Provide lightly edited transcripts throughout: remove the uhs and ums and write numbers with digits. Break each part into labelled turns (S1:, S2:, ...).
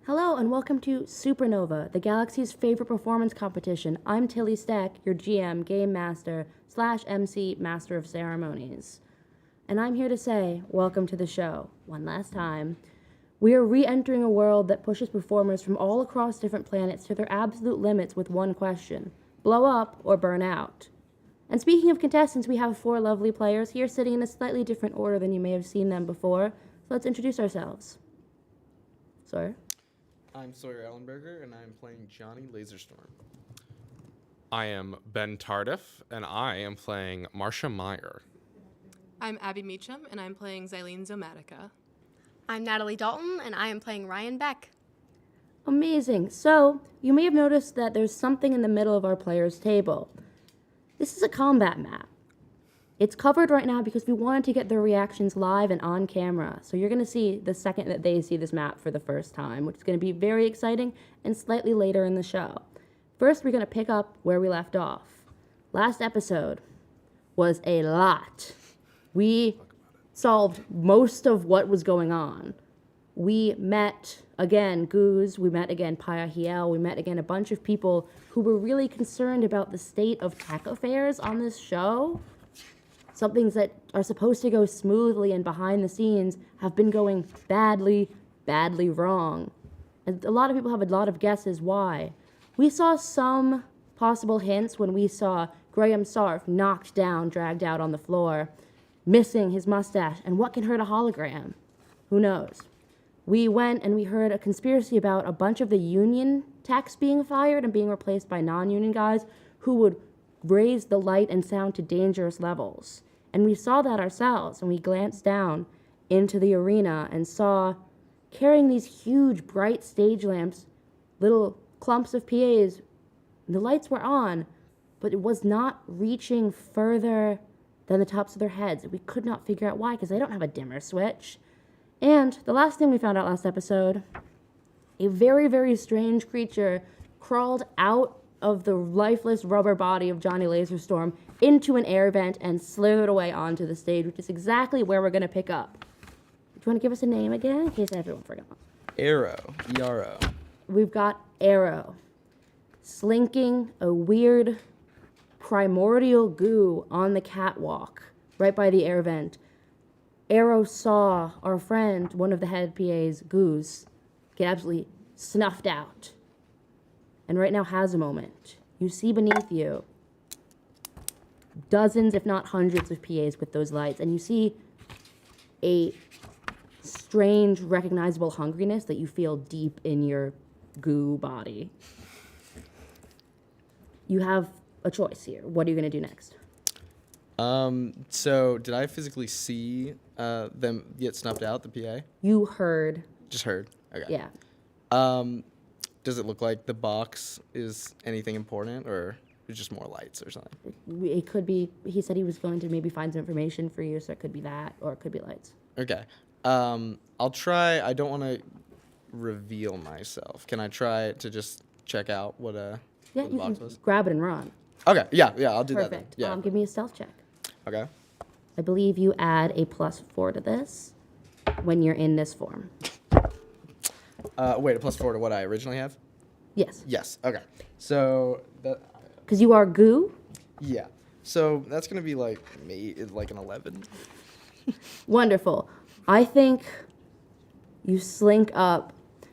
S1: Hello and welcome to Supernova, the galaxy's favorite performance competition. I'm Tilly Steck, your GM, Game Master, / MC, Master of Ceremonies. And I'm here to say, welcome to the show, one last time. We are re-entering a world that pushes performers from all across different planets to their absolute limits with one question: blow up or burn out. And speaking of contestants, we have 4 lovely players here sitting in a slightly different order than you may have seen them before. So let's introduce ourselves. Sir?
S2: I'm Sawyer Ellenberger, and I'm playing Johnny Laserstorm.
S3: I am Ben Tardif, and I am playing Marcia Meyer.
S4: I'm Abby Meacham, and I'm playing Xylene Zomatica.
S5: I'm Natalie Dalton, and I am playing Ryan Beck.
S1: Amazing. So, you may have noticed that there's something in the middle of our players' table. This is a combat map. It's covered right now because we wanted to get their reactions live and on camera. So you're going to see the second that they see this map for the first time, which is going to be very exciting and slightly later in the show. First, we're going to pick up where we left off. Last episode was a lot. We solved most of what was going on. We met again Goose, we met again Payahiel, we met again a bunch of people who were really concerned about the state of tech affairs on this show. Some things that are supposed to go smoothly and behind the scenes have been going badly, badly wrong. And a lot of people have a lot of guesses why. We saw some possible hints when we saw Graham Sarf knocked down, dragged out on the floor, missing his mustache. And what can hurt a hologram? Who knows? We went and we heard a conspiracy about a bunch of the union techs being fired and being replaced by non-union guys who would raise the light and sound to dangerous levels. And we saw that ourselves, and we glanced down into the arena and saw, carrying these huge, bright stage lamps, little clumps of PAs. The lights were on, but it was not reaching further than the tops of their heads. We could not figure out why, because they don't have a dimmer switch. And the last thing we found out last episode, a very, very strange creature crawled out of the lifeless rubber body of Johnny Laserstorm into an air vent and slithered away onto the stage, which is exactly where we're going to pick up. Do you want to give us a name again, in case everyone forgot?
S2: Arrow, E-R-O.
S1: We've got Arrow, slinking a weird primordial goo on the catwalk right by the air vent. Arrow saw our friend, one of the head PAs, Goose, get absolutely snuffed out. And right now has a moment. You see beneath you dozens, if not hundreds, of PAs with those lights, and you see a strange, recognizable hungriness that you feel deep in your goo body. You have a choice here. What are you going to do next?
S2: So did I physically see them get snuffed out, the PA?
S1: You heard.
S2: Just heard. Okay.
S1: Yeah.
S2: Does it look like the box is anything important, or it's just more lights or something?
S1: It could be, he said he was going to maybe find some information for you, so it could be that, or it could be lights.
S2: Okay. I'll try. I don't want to reveal myself. Can I try to just check out what
S1: Yeah,
S2: what the
S1: you
S2: box
S1: can
S2: was?
S1: grab it and run.
S2: Okay. Yeah. I'll do that then.
S1: Perfect.
S2: Yeah.
S1: Give me a stealth check.
S2: Okay.
S1: I believe you add a +4 to this when you're in this form.
S2: Wait, a +4 to what I originally have?
S1: Yes.
S2: Yes. Okay. So that.
S1: Because you are goo.
S2: Yeah. So that's gonna be like an 11.
S1: Wonderful. I think you slink up.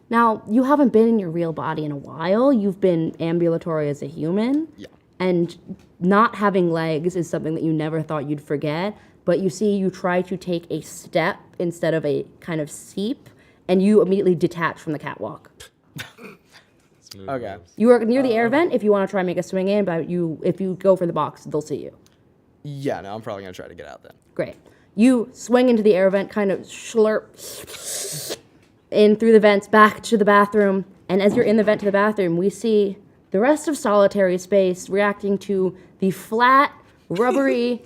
S1: Now, you haven't been in your real body in a while. You've been ambulatory as a human.
S2: Yeah.
S1: And not having legs is something that you never thought you'd forget. But you see, you try to take a step instead of a kind of seep, and you immediately detach from the catwalk.
S3: Smooth
S2: Okay.
S3: moves.
S1: You are near the air vent if you want to try and make a swing in, but if you go for the box, they'll see you.
S2: Yeah. No, I'm probably gonna try to get out then.
S1: Great. You swing into the air vent, kind of slurp in through the vents back to the bathroom. And as you're in the vent to the bathroom, we see the rest of solitary space reacting to the flat, rubbery,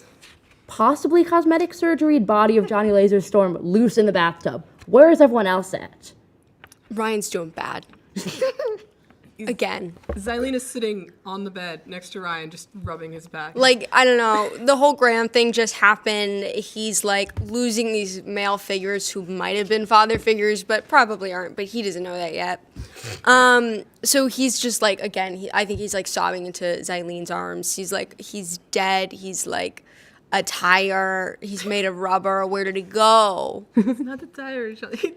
S1: possibly cosmetic surgery body of Johnny Laserstorm loose in the bathtub. Where is everyone else at?
S5: Ryan's doing bad. again.
S4: Xylene is sitting on the bed next to Ryan, just rubbing his back.
S5: Like, I don't know, the whole Graham thing just happened. He's like losing these male figures who might have been father figures, but probably aren't, but he doesn't know that yet. So he's just like, again, I think he's like sobbing into Xylene's arms. He's like, he's dead. He's like a tire. He's made of rubber. Where did he go?
S4: It's not the tire, Shelly.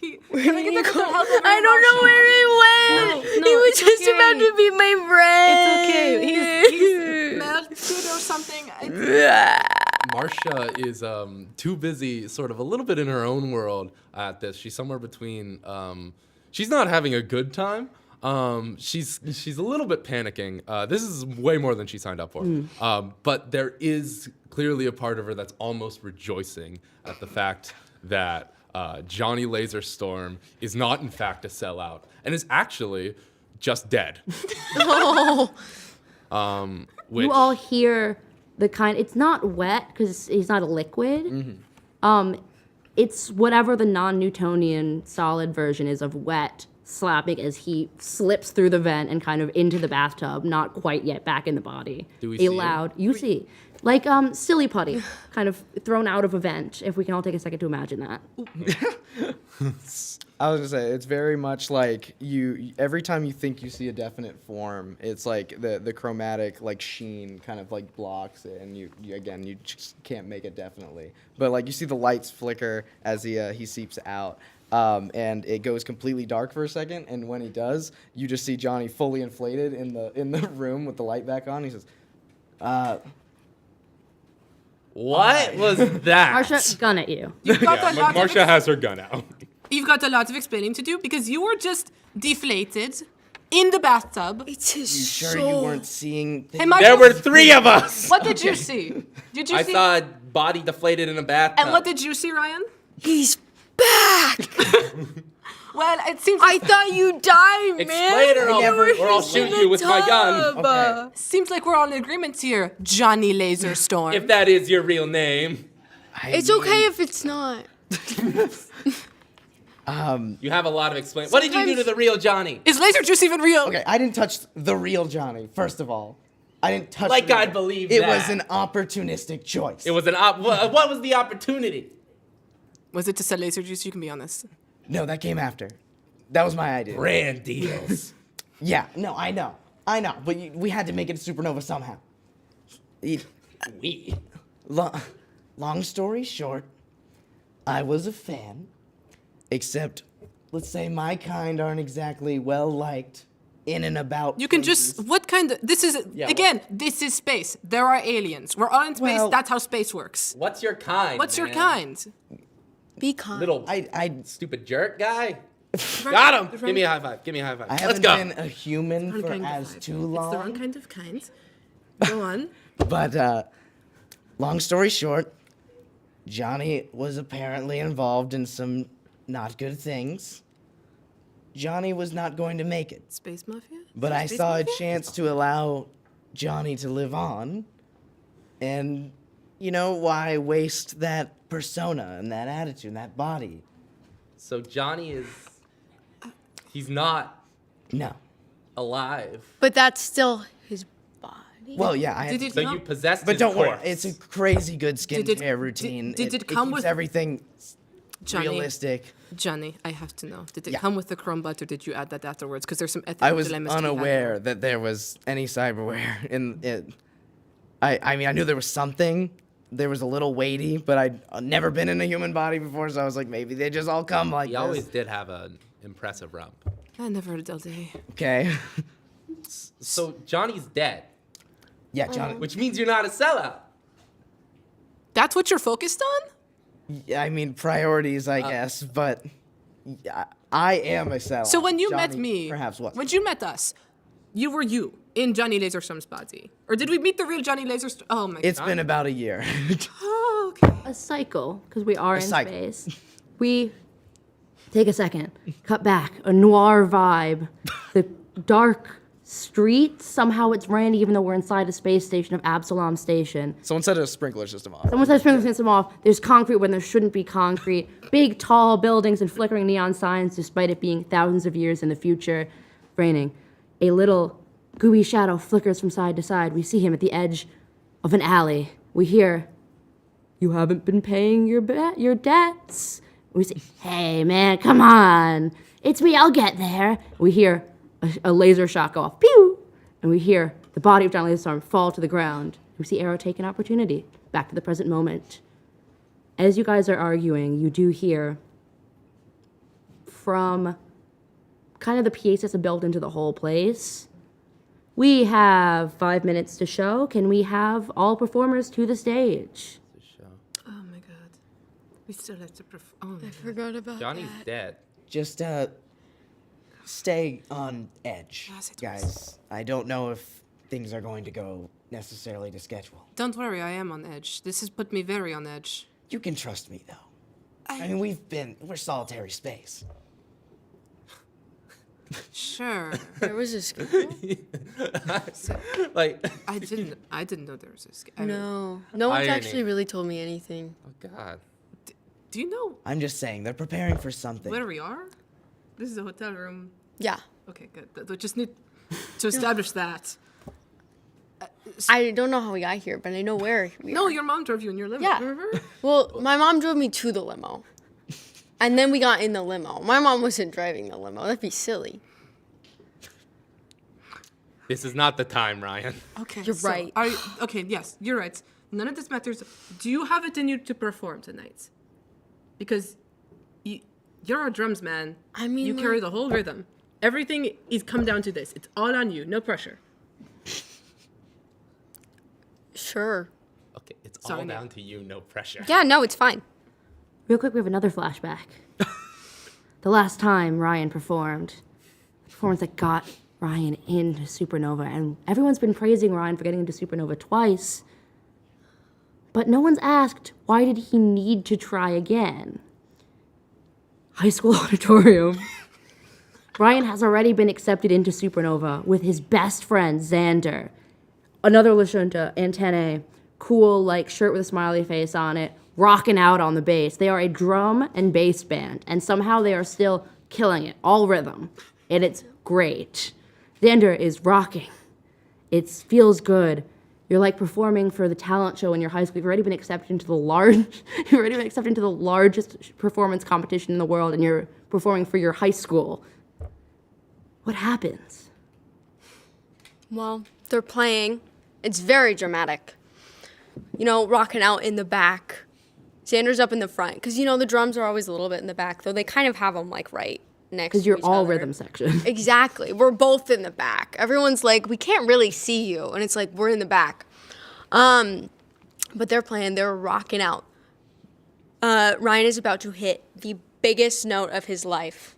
S5: I don't know where he went.
S4: No,
S5: He was
S4: it's
S5: just
S4: okay.
S5: about to be my friend.
S4: It's okay. He's melted or something.
S3: Marcia is too busy, sort of a little bit in her own world at this. She's somewhere between. She's not having a good time. She's a little bit panicking. This is way more than she signed up for. But there is clearly a part of her that's almost rejoicing at the fact that Johnny Laserstorm is not in fact a sellout and is actually just dead. Which,
S1: You all hear the kind. It's not wet because he's not a liquid. It's whatever the non-Newtonian solid version is of wet slapping as he slips through the vent and kind of into the bathtub, not quite yet back in the body.
S3: Do we
S1: a
S3: see him?
S1: loud, you see, like silly putty, kind of thrown out of a vent. If we can all take a second to imagine that.
S2: I was gonna say it's very much like you. Every time you think you see a definite form, it's like the chromatic like sheen kind of like blocks it, and you again you just can't make it definitely. But like you see the lights flicker as he seeps out, and it goes completely dark for a second. And when he does, you just see Johnny fully inflated in the room with the light back on. He says,
S3: what was that?
S1: Marcia, gun at you.
S4: You've got a lot
S3: Marcia has her gun out.
S4: You've got a lot of explaining to do because you were just deflated in the bathtub.
S5: It's his
S2: "You sure
S5: soul.
S2: you weren't seeing?"
S4: Hey, Marcia,
S3: There were 3 of us.
S4: what did you see? Did you
S3: I
S4: see?
S3: saw a body deflated in a bathtub.
S4: And what did you see, Ryan?
S5: He's back.
S4: Well, it seems
S5: I thought you died, man.
S3: Explain it, or I'll
S5: He's
S3: shoot
S5: in
S3: you
S5: a
S3: with my gun.
S5: tub.
S2: Okay.
S4: seems like we're all in agreement here, Johnny Laserstorm.
S3: If that is your real name.
S5: It's okay if it's not.
S3: You have a lot of explaining. What did you do to the real Johnny?
S4: Is laser juice even real?
S2: Okay, I didn't touch the real Johnny. First of all, I didn't touch.
S3: Like
S2: the-
S3: I'd believe
S2: it
S3: that.
S2: was an opportunistic choice.
S3: It was an what was the opportunity?
S4: Was it to sell laser juice? You can be honest.
S2: No, that came after. That was my idea.
S3: Brand deals.
S2: Yeah, no, I know, but we had to make it a supernova somehow.
S3: We.
S2: Long story short, I was a fan, except, let's say my kind aren't exactly well liked in and about.
S4: You can
S2: places.
S4: just, what kind of, this is, again, this is space. There are aliens. We're all in space.
S2: Well-
S4: That's how space works.
S3: What's your kind?
S4: What's your
S3: man?
S4: kind?
S5: Be kind.
S3: Little
S2: I
S3: stupid jerk guy. Got him. Give me a high five. Give me a high five.
S2: I
S3: Let's
S2: haven't
S3: go.
S2: been a human
S4: Wrong
S2: for
S4: kind of
S2: as
S4: kind.
S2: too
S4: It's the
S2: long.
S4: wrong kind of kind. Go on.
S2: But long story short, Johnny was apparently involved in some not good things. Johnny was not going to make it,
S4: Space Mafia?
S2: but I
S4: Space
S2: saw a
S4: Mafia?
S2: chance to allow Johnny to live on. And, why waste that persona and that attitude and that body?
S3: So Johnny is. He's not
S2: No.
S3: alive.
S5: But that's still his body.
S2: Well, yeah, I
S4: Did
S2: had
S4: it
S3: So
S4: come?
S3: you possessed
S2: but
S3: his
S2: don't worry,
S3: corpse.
S2: it's a crazy good
S4: Did it-
S2: skincare routine.
S4: did it come
S2: keeps
S4: with-
S2: everything
S4: Johnny,
S2: realistic?
S4: Johnny, I have to know. Did it
S2: Yeah.
S4: come with the crumb butt or did you add that afterwards? Because there's some ethical
S2: I was
S4: dilemmas to be had
S2: unaware
S4: there.
S2: that there was any cyberware in it. I mean, I knew there was something. There was a little weighty, but I'd never been in a human body before, so I was like, maybe they just all come like
S3: He
S2: this.
S3: always did have an impressive rump.
S4: I never heard a dull day.
S2: Okay.
S3: So Johnny's dead,
S2: Yeah, Johnny.
S3: which means you're not a sellout.
S4: That's what you're focused on?
S2: Yeah, I mean, priorities, I guess, but yeah, I am a sellout.
S4: So when you met
S2: Johnny
S4: me,
S2: perhaps was.
S4: when you met us, you were you in Johnny Laserstorm's body. Or did we meet the real Johnny Laserstorm? Oh my
S2: It's
S4: god.
S2: been about a year.
S4: Oh, okay.
S1: A cycle, because we are in
S2: cycle.
S1: space. We take a second, cut back, a noir vibe, the dark street. Somehow it's rainy, even though we're inside a space station of Absalom Station.
S2: Someone set a sprinkler system off.
S1: Someone says sprinkler system off. There's concrete when there shouldn't be concrete. Big, tall buildings and flickering neon signs, despite it being thousands of years in the future. raining. A little gooey shadow flickers from side to side. We see him at the edge of an alley. We hear, "You haven't been paying your debts." We say, "Hey, man, come on. It's me, I'll get there." We hear a laser shot go off. Pew! And we hear the body of John Laserstorm fall to the ground. We see Arrow take an opportunity. Back to the present moment. As you guys are arguing, you do hear from kind of the PA system built into the whole place. We have 5 minutes to show. Can we have all performers to the stage?
S4: Oh my god. We still have to perform.
S5: I forgot about
S3: Johnny's
S5: that.
S3: dead.
S6: Just stay on edge,
S4: Yes, it
S6: guys. I don't know if things are going to go necessarily to schedule.
S4: Don't worry, I am on edge. This has put me very on edge.
S6: You can trust me, though. I mean, we're solitary space.
S4: Sure.
S5: There was a schedule?
S3: Like,
S4: I didn't know there was a schedule.
S5: No. No one's
S3: Irony.
S5: actually really told me anything.
S3: oh God.
S4: Do you know
S6: I'm just saying, they're preparing for something.
S4: where we are? This is a hotel room.
S5: Yeah.
S4: Okay, good. We just need to establish that.
S5: I don't know how we got here, but I know where we
S4: No,
S5: are.
S4: your mom drove you in your limo.
S5: Yeah.
S4: Remember?
S5: Well, my mom drove me to the limo. And then we got in the limo. My mom wasn't driving the limo. That'd be silly.
S3: This is not the time, Ryan.
S4: Okay.
S5: You're right.
S4: Okay, yes, you're right. None of this matters. Do you have it in you to perform tonight? Because you're our drums man.
S5: I mean,
S4: you carry the whole rhythm. Everything is come down to this. It's all on you. No pressure.
S5: Sure.
S3: Okay, it's
S4: Sorry,
S3: all
S4: Nick.
S3: down to you. No pressure.
S5: Yeah, no, it's fine.
S1: Real quick, we have another flashback. The last time Ryan performed, the performance that got Ryan into Supernova, and everyone's been praising Ryan for getting into Supernova twice, but no one's asked, why did he need to try again? High school auditorium. Ryan has already been accepted into Supernova with his best friend, Xander. Another Lashunta, antennae, cool, like, shirt with a smiley face on it, rocking out on the bass. They are a drum and bass band, and somehow they are still killing it, all rhythm, and it's great. Xander is rocking. It feels good. You're like performing for the talent show in your high school. You've already been accepted into the largest performance competition in the world, and you're performing for your high school. What happens?
S5: Well, they're playing. It's very dramatic. You know, rocking out in the back. Xander's up in the front. Because, you know, the drums are always a little bit in the back, though they kind of have them, like, right next to
S1: Because you're
S5: each
S1: all
S5: other.
S1: rhythm section.
S5: Exactly. We're both in the back. Everyone's like, we can't really see you. And it's like, we're in the back. But they're playing. They're rocking out. Ryan is about to hit the biggest note of his life.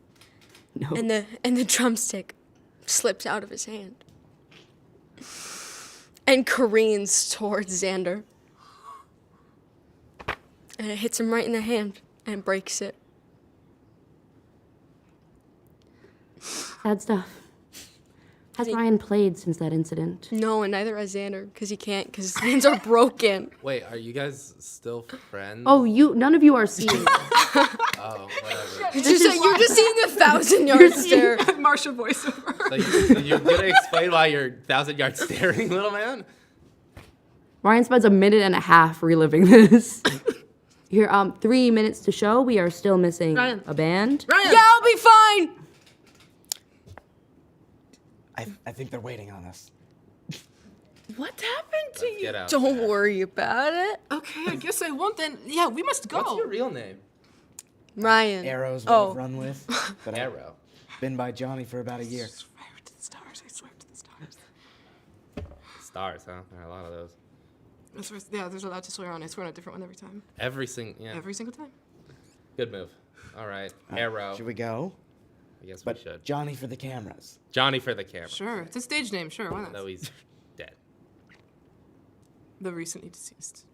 S1: No.
S5: And the drumstick slips out of his hand. And careens towards Xander. And it hits him right in the hand and breaks it.
S1: Sad stuff. Has Ryan played since that incident?
S5: No, and neither has Xander, because he can't, because his hands are broken.
S3: Wait, are you guys still friends?
S1: Oh, none of you are seeing it.
S3: Oh, whatever.
S5: You're just seeing the 1,000-yard stare.
S4: Marsha voiceover.
S3: So you're gonna explain why you're 1,000-yard staring, little man?
S1: Ryan spends a minute and a half reliving this. Here, 3 minutes to show. We are still missing
S4: Ryan.
S1: a band.
S4: Ryan!
S5: Yeah, I'll be fine.
S6: I think they're waiting on us.
S4: What happened to you?
S3: Get out.
S5: Don't worry about it.
S4: Okay, I guess I won't then. Yeah, we must go.
S3: What's your real name?
S5: Ryan.
S6: Arrows what
S5: Oh.
S6: I've run with, but I've
S3: Arrow.
S6: been by Johnny for about a year.
S4: I swear to the stars. I swear to the stars.
S3: Stars, huh? There are a lot of those.
S4: I swear, yeah, there's a lot to swear on. I swear on a different one every time.
S3: Every single, yeah.
S4: Every single time.
S3: Good move. All right, Arrow.
S6: Should we go?
S3: I guess
S6: But
S3: we should.
S6: Johnny for the cameras.
S3: Johnny for the camera.
S4: Sure. It's a stage name. Sure, why not?
S3: Though he's dead.
S4: The recently deceased.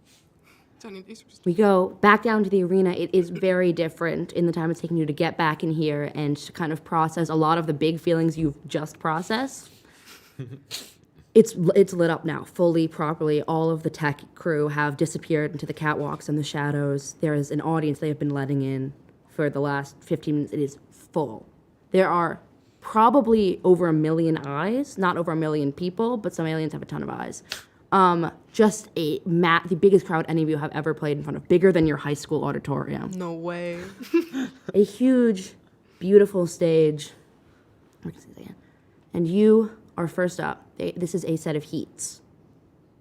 S4: Johnny Laserstorm.
S1: We go back down to the arena. It is very different in the time it's taking you to get back in here and to kind of process a lot of the big feelings you've just processed. It's lit up now, fully, properly. All of the tech crew have disappeared into the catwalks and the shadows. There is an audience they have been letting in for the last 15 minutes. It is full. There are probably over 1 million eyes. Not over 1 million people, but some aliens have a ton of eyes. Just the biggest crowd any of you have ever played in front of, bigger than your high school auditorium.
S4: No way.
S1: A huge, beautiful stage. And you are first up. This is a set of heats,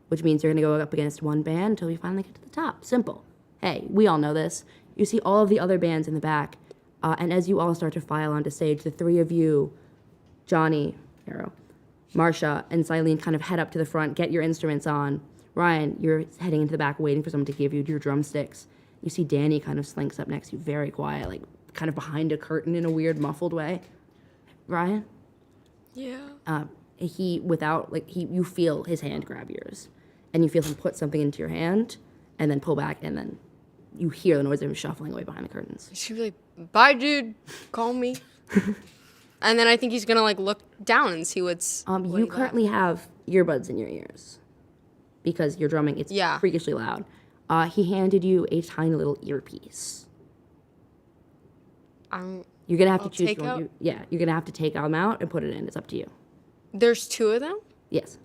S1: which means you're going to go up against one band until you finally get to the top. Simple. Hey, we all know this. You see all of the other bands in the back, and as you all start to file onto stage, the three of you, Johnny, Hero, Marsha, and Silene kind of head up to the front, get your instruments on. Ryan, you're heading into the back, waiting for someone to give you your drumsticks. You see Danny kind of slinks up next to you, very quiet, like kind of behind a curtain in a weird, muffled way. Ryan?
S5: Yeah.
S1: You feel his hand grab yours, and you feel him put something into your hand, and then pull back, and then you hear the noise of him shuffling away behind the curtains.
S5: She'd be like, bye, dude. Call me. And then I think he's going to, like, look down and see what's...
S1: You currently have earbuds in your ears because you're drumming. It's freakishly loud. He handed you a tiny little earpiece. You're going to have to choose one. You're going to have to take them out and put it in. It's up to you.
S5: There's 2 of them?
S1: Yes.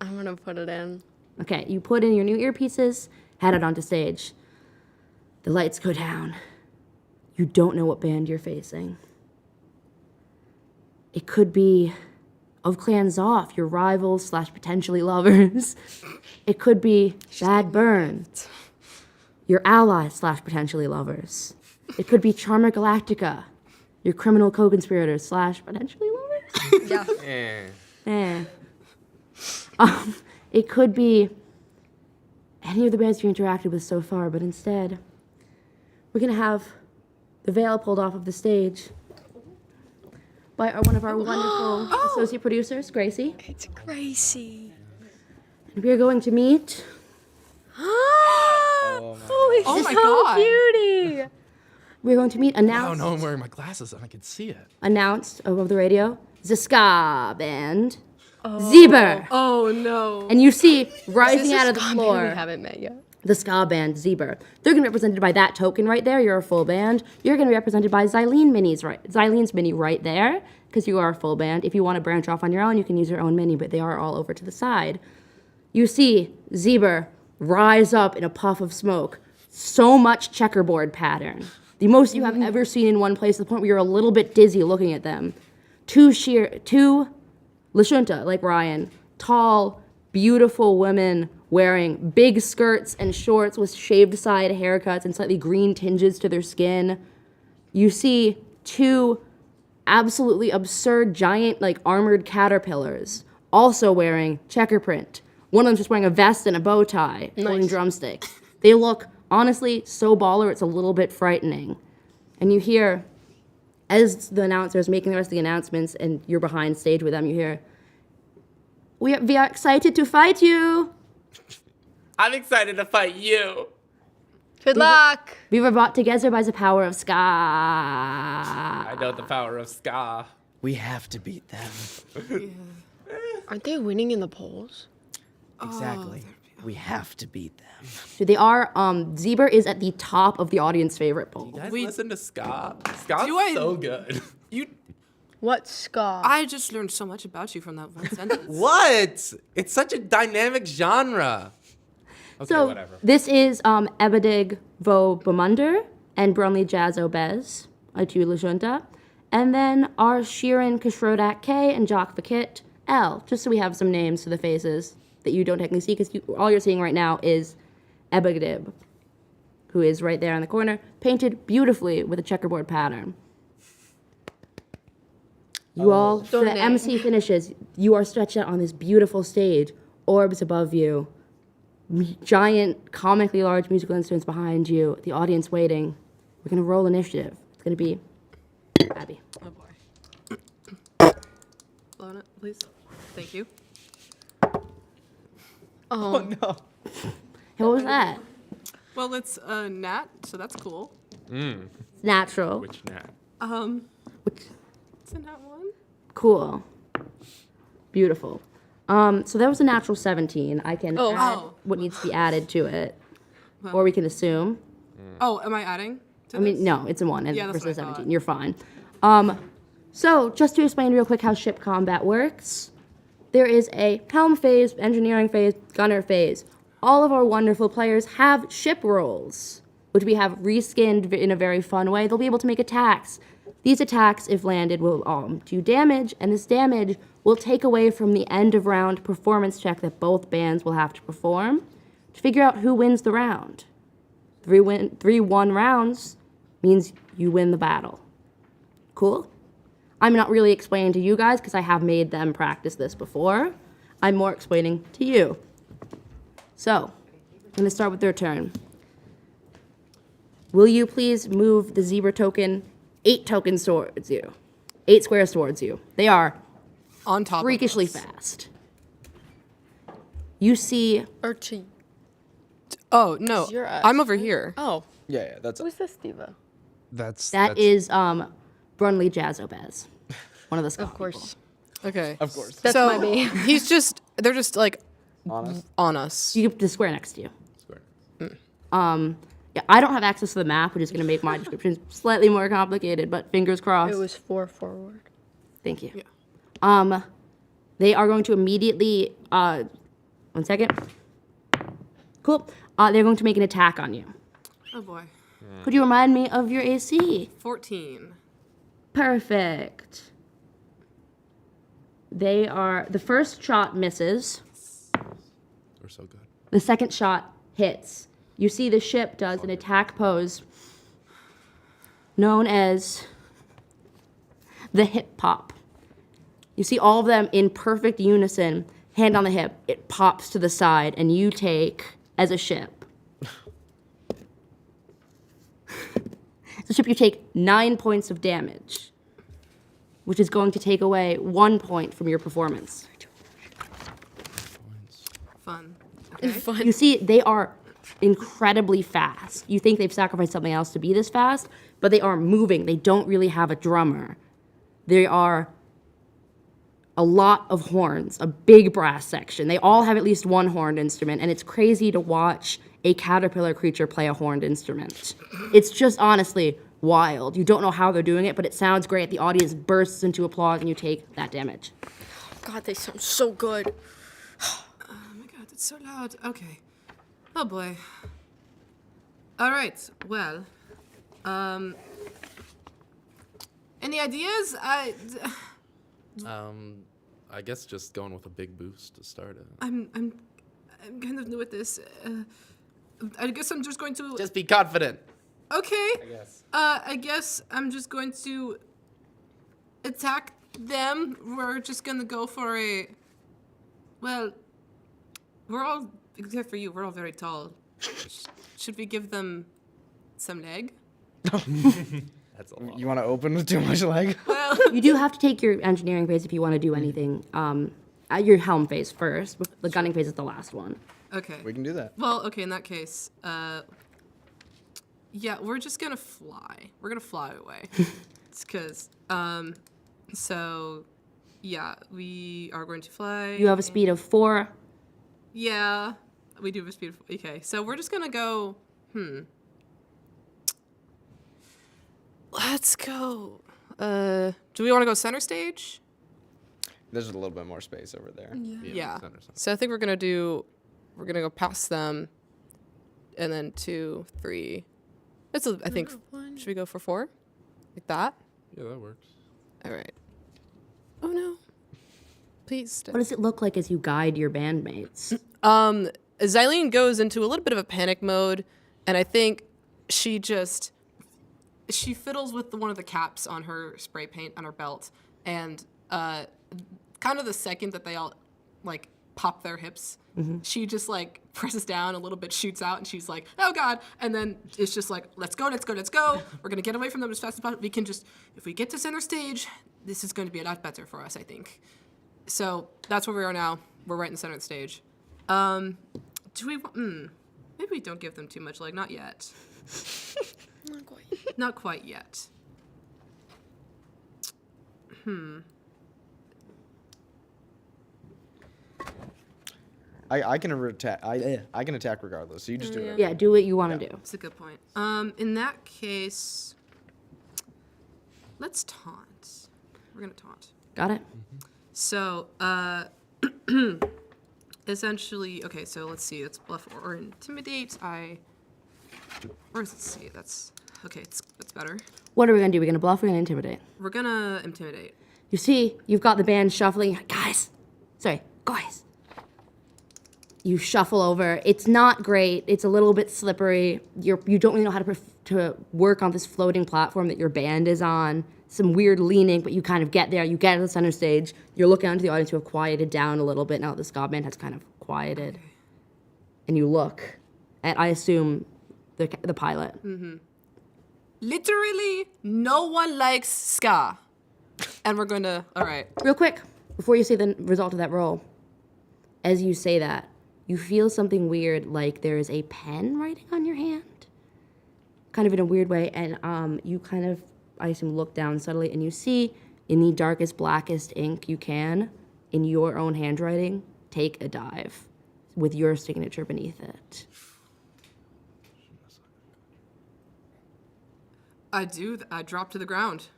S5: I'm going to put it in.
S1: Okay, you put in your new earpieces, head out onto stage. The lights go down. You don't know what band you're facing. It could be Of Clans Off, your rivals / potentially lovers. It could be Bad Burn, your allies / potentially lovers. It could be Charmer Galactica, your criminal co-conspirators / potentially lovers.
S5: Yeah.
S1: It could be any of the bands you interacted with so far, but instead, we're going to have the veil pulled off of the stage by one of our wonderful associate producers, Gracie.
S5: It's Gracie.
S1: And we are going to meet...
S4: Oh my god.
S5: Cutie.
S1: We're going to meet
S3: Oh
S1: announced
S3: no, I'm wearing my glasses and I can see it.
S1: over the radio, the ska band, Zeber.
S4: Oh no.
S1: And you see, rising out of the
S5: We
S1: floor,
S5: haven't met yet.
S1: the ska band, Zeber. They're going to be represented by that token right there. You're a full band. You're going to be represented by Xylene's mini right there, because you are a full band. If you want to branch off on your own, you can use your own mini, but they are all over to the side. You see Zeber rise up in a puff of smoke. So much checkerboard pattern. The most you have ever seen in one place, to the point where you're a little bit dizzy looking at them. Two Lashunta, like Ryan, tall, beautiful women wearing big skirts and shorts with shaved side haircuts and slightly green tinges to their skin. You see 2 absolutely absurd giant like armored caterpillars also wearing checker print. One of them's just wearing a vest and a bow tie, holding drumsticks. They look, honestly, so baller it's a little bit frightening. And you hear, as the announcer's making the rest of the announcements and you're behind stage with them, you hear, we are excited to fight you.
S3: I'm excited to fight you.
S5: Good luck.
S1: We were brought together by the power of ska.
S3: I know the power of ska.
S6: We have to beat them.
S5: Aren't they winning in the polls?
S6: Exactly. We have to beat them.
S1: So they are, Zeber is at the top of the audience favorite poll.
S3: You guys listen to ska? Ska's
S4: Do I-
S3: so good.
S5: What ska?
S4: I just learned so much about you from that one sentence.
S3: What? It's such a dynamic genre. Okay,
S1: So
S3: whatever.
S1: this is Ebedig Vo Bamunder and Brunley Jazz Obez, Atu Lajunta. And then our Sheeran Kashrodak K and Jock Fakit L, just so we have some names for the faces that you don't technically see, because all you're seeing right now is Ebegdib, who is right there in the corner, painted beautifully with a checkerboard pattern. You all, so the
S5: Stunning.
S1: MC finishes, you are stretched out on this beautiful stage, orbs above you, giant, comically large musical instruments behind you, the audience waiting. We're going to roll initiative. It's going to be Abby.
S4: Oh boy. Blow on it, please. Thank you.
S6: Oh no.
S1: Hey, what was that?
S4: Well, it's a nat, so that's cool.
S1: It's natural.
S3: Which nat?
S4: It's a nat 1.
S1: Cool. Beautiful. So that was a natural 17. I can add what needs to be added to it. Or we can assume.
S4: Oh, am I adding? To
S1: I mean,
S4: this?
S1: no, it's a 1 and
S4: Yeah, that's
S1: versus
S4: what I
S1: 17.
S4: thought.
S1: You're fine. So, just to explain real quick how ship combat works, there is a helm phase, engineering phase, gunner phase. All of our wonderful players have ship roles, which we have reskinned in a very fun way. They'll be able to make attacks. These attacks, if landed, will do damage, and this damage will take away from the end of round performance check that both bands will have to perform to figure out who wins the round. 3-1 rounds means you win the battle. Cool? I'm not really explaining to you guys because I have made them practice this before. I'm more explaining to you. So, I'm going to start with their turn. Will you please move the zebra token 8 tokens towards you? 8 squares towards you. They are
S4: On top
S1: freakishly
S4: of us.
S1: fast. You see
S5: Or to.
S4: Oh, no.
S7: You're us,
S4: I'm over
S7: right?
S4: here.
S7: Oh,
S2: Yeah, that's
S7: who's this diva?
S1: that is Brunley Jazzobez, one of the Scott
S7: Of course.
S4: Okay.
S2: of course.
S7: That's
S4: so
S7: my baby.
S4: they're just like
S2: Honest.
S4: on us.
S1: people. You get the square next to you.
S3: Square.
S1: Yeah, I don't have access to the map, which is going to make my description slightly more complicated, but fingers crossed.
S7: It was 4 forward.
S1: Thank you.
S4: Yeah.
S1: They are going to immediately, 1 second. Cool. They're going to make an attack on you.
S4: Oh boy.
S1: Could you remind me of your AC?
S4: 14.
S1: Perfect. The first shot misses.
S3: We're so good.
S1: The second shot hits. You see the ship does an attack pose known as the hip pop. You see all of them in perfect unison, hand on the hip. It pops to the side, and you take, as a ship, you take 9 points of damage, which is going to take away 1 point from your performance.
S4: Fun. Okay.
S1: You see, they are incredibly fast. You think they've sacrificed something else to be this fast, but they are moving. They don't really have a drummer. They are a lot of horns, a big brass section. They all have at least one horned instrument, and it's crazy to watch a caterpillar creature play a horned instrument. It's just honestly wild. You don't know how they're doing it, but it sounds great. The audience bursts into applause, and you take that damage.
S5: God, they sound so good.
S4: Oh my god, it's so loud. Okay. Oh boy. All right. Well, any ideas?
S3: I guess just going with a big boost to start it.
S4: I'm kind of new at this. I guess I'm just going to.
S3: Just be confident.
S4: Okay.
S3: I guess.
S4: I guess I'm just going to attack them. We're just gonna go for a. Well, we're all, except for you, we're all very tall. Should we give them some leg?
S3: That's a lot.
S2: You want to open with too much leg?
S4: Well,
S1: You do have to take your engineering phase if you want to do anything. Your helm phase first. The gunning phase is the last one.
S4: okay.
S2: We can do that.
S4: Well, okay, in that case, yeah, we're just gonna fly. We're gonna fly away. It's because, so, yeah, we are going to fly.
S1: You have a speed of 4.
S4: Yeah, we do have a speed of, okay, so we're just gonna go, Let's go. Do we want to go center stage?
S2: There's a little bit more space over there.
S4: Yeah.
S3: center, center.
S4: So I think we're gonna go past them, and then 2, 3. I think. Should we go for 4? Like that?
S3: Yeah, that works.
S4: All right. Oh no. Please stay.
S1: What does it look like as you guide your bandmates?
S4: Xylene goes into a little bit of a panic mode, and I think she fiddles with one of the caps on her spray paint on her belt, and kind of the second that they all like pop their hips, she just like presses down a little bit, shoots out, and she's like, "Oh God!" And then it's just like, "Let's go, let's go, let's go! We're gonna get away from them as fast as possible. We can just, if we get to center stage, this is going to be a lot better for us, I think." So that's where we are now. We're right in the center of the stage. Do we? Maybe we don't give them too much leg. Not yet.
S5: Not quite.
S4: Not quite yet.
S2: I can attack. I can attack regardless. So you just do it.
S1: Yeah, do what you want to do.
S4: That's a good point. In that case, let's taunt. We're gonna taunt.
S1: Got it?
S4: So, essentially, okay. So let's see. That's bluff or intimidate. Let's see. That's okay. That's better.
S1: What are we going to do? We're going to bluff, we're going to intimidate.
S4: We're gonna intimidate.
S1: You see, you've got the band shuffling. Guys! You shuffle over. It's not great. It's a little bit slippery. You don't really know how to work on this floating platform that your band is on. Some weird leaning, but you kind of get there. You get to the center stage. You're looking out into the audience who have quieted down a little bit now that the ska band has kind of quieted. And you look at, I assume, the pilot.
S4: Literally, no one likes ska. And we're going to, all right.
S1: Real quick, before you say the result of that roll, as you say that, you feel something weird, like there is a pen writing on your hand, kind of in a weird way, and you kind of, I assume, look down subtly, and you see, in the darkest, blackest ink you can, in your own handwriting, take a dive with your signature beneath it.
S4: I drop to the ground.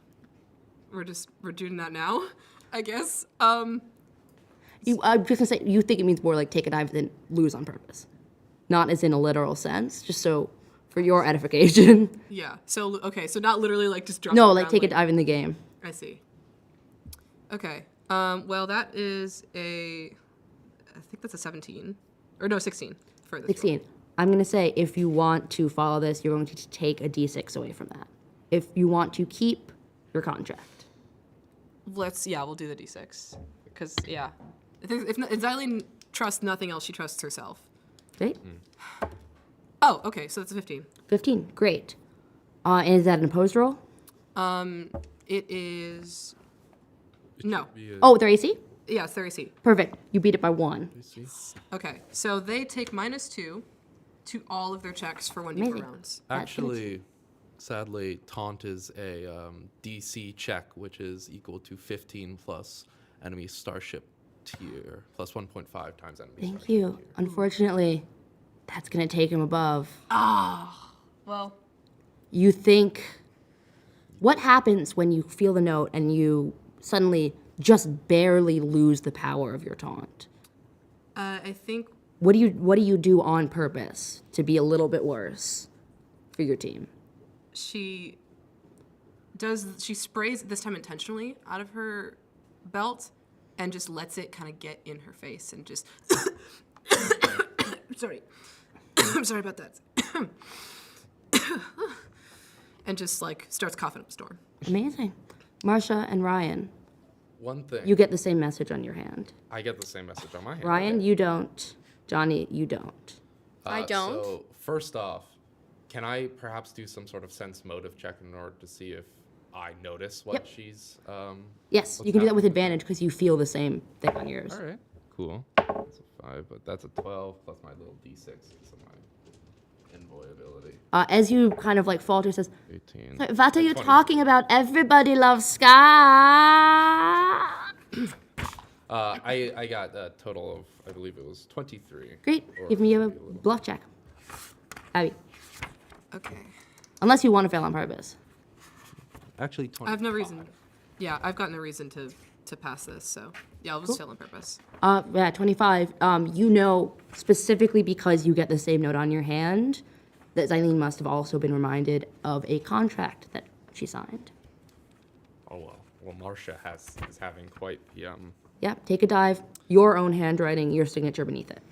S4: We're doing that now, I guess.
S1: I'm just gonna say, you think it means more like take a dive than lose on purpose. Not as in a literal sense, just so for your edification.
S4: Yeah. So, okay. So not literally like just drop.
S1: No,
S4: to the
S1: like
S4: ground,
S1: take a dive in the game.
S4: I see. Okay. Well, that is I think that's a 17. Or no, 16 for this.
S1: 16. I'm going to say if you want to follow this, you're going to take a d6 away from that. If you want to keep your contract.
S4: We'll do the d6. Because, yeah. If Xylene trusts nothing else, she trusts herself.
S1: Okay?
S4: Oh, okay. So that's a 15.
S1: 15. Great. And is that an opposed roll?
S4: It is. No.
S1: Oh, their AC?
S4: Yeah, it's their AC.
S1: Perfect. You beat it by 1.
S4: Okay. So they take -2 to all of their checks for 1d4
S1: Amazing.
S4: rounds.
S3: Actually, sadly, taunt is a DC check, which is equal to 15 plus enemy starship tier, plus 1.5 times enemy
S1: Thank
S3: starship
S1: you.
S3: tier.
S1: Unfortunately, that's going to take him above.
S4: Well,
S1: You think, what happens when you feel the note and you suddenly just barely lose the power of your taunt?
S4: I think
S1: What do you do on purpose to be a little bit worse for your team?
S4: she sprays this time intentionally out of her belt and just lets it kind of get in her face and just sorry. I'm sorry about that. And just like starts coughing up a storm.
S1: Amazing. Marsha and Ryan,
S3: One thing,
S1: you get the same message on your hand.
S3: I get the same message on my hand.
S1: Ryan, you don't. Johnny, you don't.
S5: I don't.
S3: So first off, can I perhaps do some sort of sense motive check in order to see if I notice what
S1: Yep.
S3: she's?
S1: Yes, you can do that with advantage because you feel the same thing on yours.
S3: All right, cool. That's a 5, but that's a 12 plus my little d6, so my envoy ability.
S1: As you kind of like falter, says,
S3: 18.
S1: "What are you
S3: 20.
S1: talking about? Everybody loves ska."
S3: I got a total of, I believe it was 23.
S1: Great.
S3: Or
S1: Give me a
S3: maybe little-
S1: bluff check, Abby.
S4: Okay.
S1: Unless you want to fail on purpose.
S3: Actually, 25.
S4: I have no reason. Yeah, I've got no reason to pass this, so yeah, I'll just fail on purpose.
S1: Yeah, 25. You know specifically because you get the same note on your hand that Xylene must have also been reminded of a contract that she signed.
S3: Oh well. Well, Marcia is having quite the
S1: Yeah, take a dive. Your own handwriting, your signature beneath it.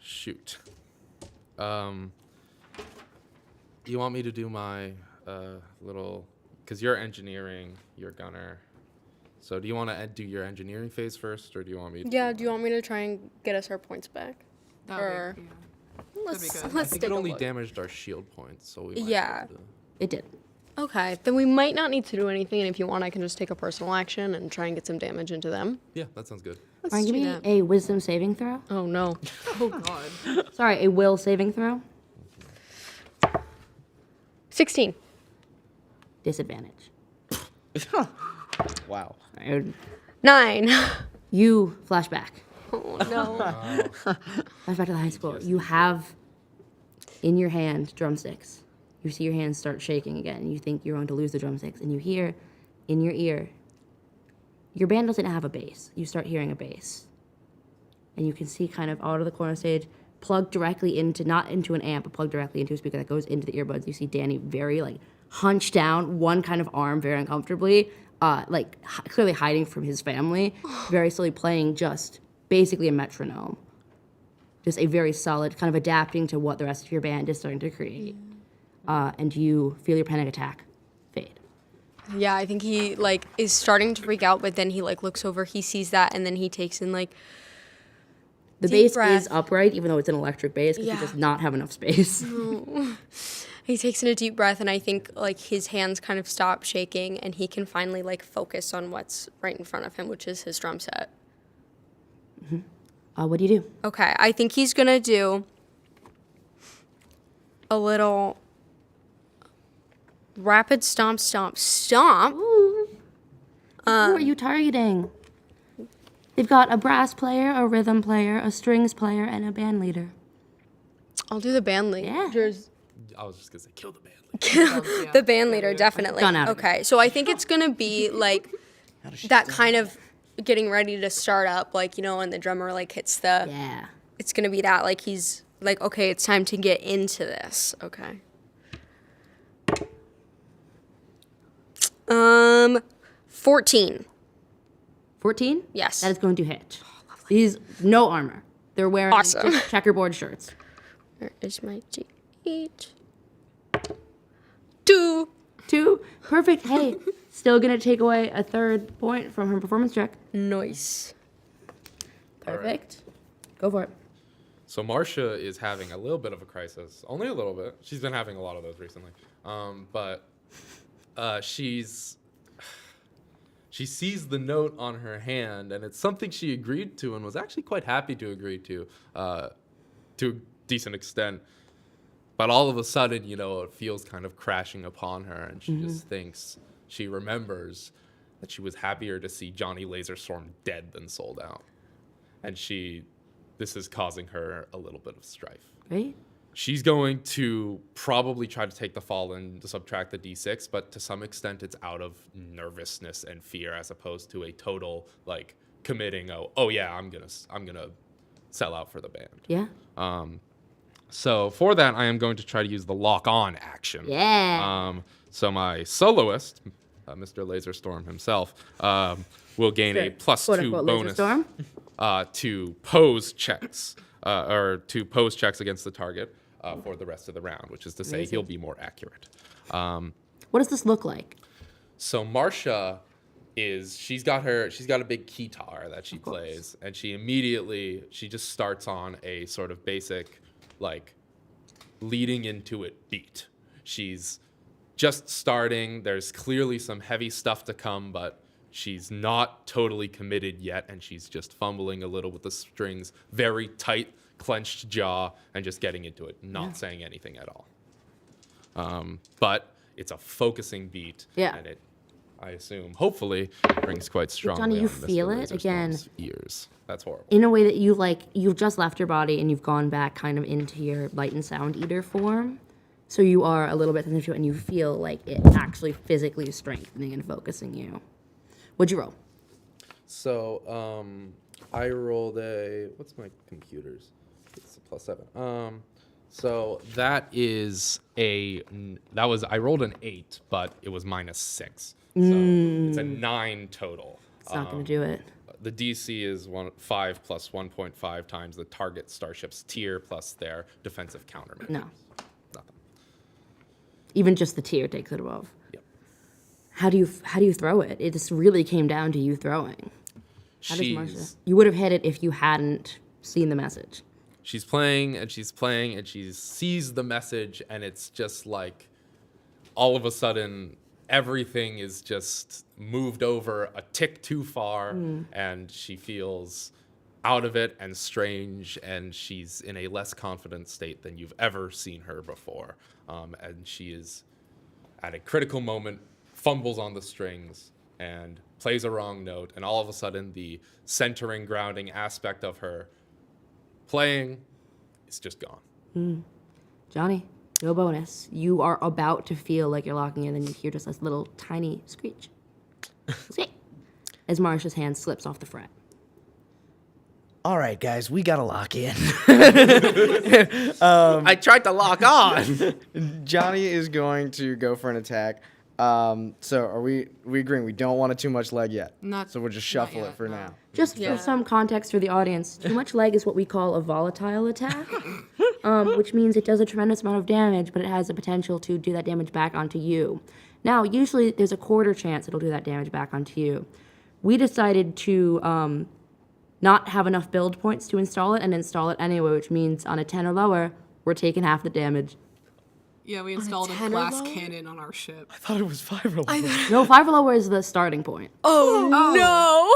S3: shoot. You want me to do my little, because you're engineering, you're gunner. So do you want to do your engineering phase first, or do you want me to?
S5: Yeah, do you want me to try and get us our points back?
S4: That
S5: Or-
S4: would be, yeah.
S5: Let's
S4: good.
S3: I
S5: let's
S3: think
S5: take
S3: it
S5: a
S3: only
S5: look.
S3: damaged our shield points, so we might
S5: Yeah.
S3: be able to-
S1: It did.
S5: Okay, then we might not need to do anything, and if you want, I can just take a personal action and try and get some damage into them.
S3: Yeah, that sounds good.
S5: Let's
S1: Ryan, give
S5: do
S1: me
S5: that.
S1: a wisdom saving throw.
S5: Oh no.
S4: Oh God.
S1: Sorry, a will saving throw.
S5: 16.
S1: Disadvantage.
S2: Wow.
S5: 9.
S1: You flashback.
S5: Oh no.
S1: Flashback to the high school. You have in your hand drumsticks. you see your hands start shaking again. You think you're going to lose the drumsticks, and you hear in your ear, your band doesn't have a bass. You start hearing a bass. And you can see kind of out of the corner stage, plugged directly into, not into an amp, but plugged directly into a speaker that goes into the earbuds. You see Danny very, like, hunched down, one kind of arm very uncomfortably, clearly hiding from his family, very slowly playing just basically a metronome. Just a very solid, kind of adapting to what the rest of your band is starting to create. And you feel your panic attack fade.
S5: Yeah, I think he, like, is starting to freak out, but then he, like, looks over, he sees that, and then he takes in, like,
S1: The
S5: deep
S1: bass
S5: breath.
S1: is upright, even though it's an electric bass, because
S5: Yeah.
S1: he does not have enough space.
S5: He takes in a deep breath, and I think, like, his hands kind of stop shaking, and he can finally, like, focus on what's right in front of him, which is his drum set.
S1: What do you do?
S5: Okay, I think he's gonna do a little rapid stomp, stomp, stomp.
S1: Who are you targeting? They've got a brass player, a rhythm player, a strings player, and a band leader.
S5: I'll do the band leader.
S1: Yeah.
S3: I was just gonna say kill the band.
S4: Yeah.
S5: The band leader, definitely.
S1: Gone out of it.
S5: Okay, so I think it's gonna be like that kind of getting ready to start up, like, you know, when the drummer like hits the.
S1: Yeah.
S5: It's gonna be that, like, he's like, okay, it's time to get into this. Okay. 14.
S1: 14?
S5: Yes.
S1: That is going to hit. These, no armor. They're wearing
S5: Awesome.
S1: just checkerboard shirts.
S5: Where is my G8? 2.
S1: 2. Perfect. Hey, still going to take away a 3rd point from her performance check.
S5: Nice.
S1: Perfect. Go for it.
S3: So Marcia is having a little bit of a crisis, only a little bit. She's been having a lot of those recently, but she sees the note on her hand, and it's something she agreed to and was actually quite happy to agree to a decent extent. But all of a sudden, you know, it feels kind of crashing upon her, and she just thinks, she remembers that she was happier to see Johnny Laserstorm dead than sold out. And this is causing her a little bit of strife.
S1: Great.
S3: She's going to probably try to take the fall and to subtract the d6, but to some extent it's out of nervousness and fear as opposed to a total like committing. Oh yeah, I'm gonna sell out for the band.
S1: Yeah.
S3: So for that, I am going to try to use the lock on action.
S1: Yeah.
S3: So my soloist, Mr. Laserstorm himself, will gain a +2
S1: Quote-unquote
S3: bonus
S1: Laserstorm.
S3: to pose checks against the target for the rest of the round, which is to say
S1: Amazing.
S3: he'll be more accurate.
S1: What does this look like?
S3: So Marcia she's got a big guitar that she plays, and she just starts on a sort of basic like leading into it beat. She's just starting. There's clearly some heavy stuff to come, but she's not totally committed yet, and she's just fumbling a little with the strings, very tight, clenched jaw, and just getting into it, not saying anything at all. But it's a focusing beat,
S1: Yeah.
S3: and it, I assume, hopefully, rings quite strongly
S1: Johnny, you
S3: on Mr.
S1: feel it
S3: Laserstorm's
S1: again.
S3: ears. That's horrible.
S1: In a way that you've just left your body and you've gone back kind of into your light and sound eater form. So you are a little bit sensitive to it, and you feel like it actually physically strengthening and focusing you. What'd you roll?
S3: So I rolled what's my computer's? It's a +7. So I rolled an 8, but it was -6. So it's a 9 total.
S1: It's not going to do it.
S3: The DC is 5 plus 1.5 times the target starship's tier plus their defensive countermeasures.
S1: No.
S3: Nothing.
S1: Even just the tier takes it above.
S3: Yep.
S1: How do you throw it? It just really came down to you throwing. How does Marcia?
S3: She's
S1: You would have hit it if you hadn't seen the message.
S3: she's playing and she's playing and she sees the message, and it's just like all of a sudden everything is just moved over a tick too far, and she feels out of it and strange, and she's in a less confident state than you've ever seen her before. And she is at a critical moment, fumbles on the strings and plays a wrong note, and all of a sudden the centering, grounding aspect of her playing is just gone.
S1: Johnny, No bonus. You are about to feel like you're locking in, and you hear just this little tiny screech. Okay. As Marsha's hand slips off the fret.
S6: All right, guys, we gotta lock in.
S3: I tried to lock on.
S2: Johnny is going to go for an attack. So are we agreeing we don't want a too much leg yet? So we'll just shuffle
S4: yet,
S2: it for
S4: no.
S2: now.
S1: Just for some context for the audience, too much leg is what we call a volatile attack, which means it does a tremendous amount of damage, but it has the potential to do that damage back onto you. Now, usually there's a quarter chance it'll do that damage back onto you. We decided to not have enough build points to install it and install it anyway, which means on a 10 or lower, we're taking half the damage.
S4: Yeah, we installed a
S5: 10 or
S4: glass
S5: lower?
S4: cannon on our ship.
S2: I thought it was 5 or 11.
S1: No, 5 or lower is the starting point.
S5: Oh, no.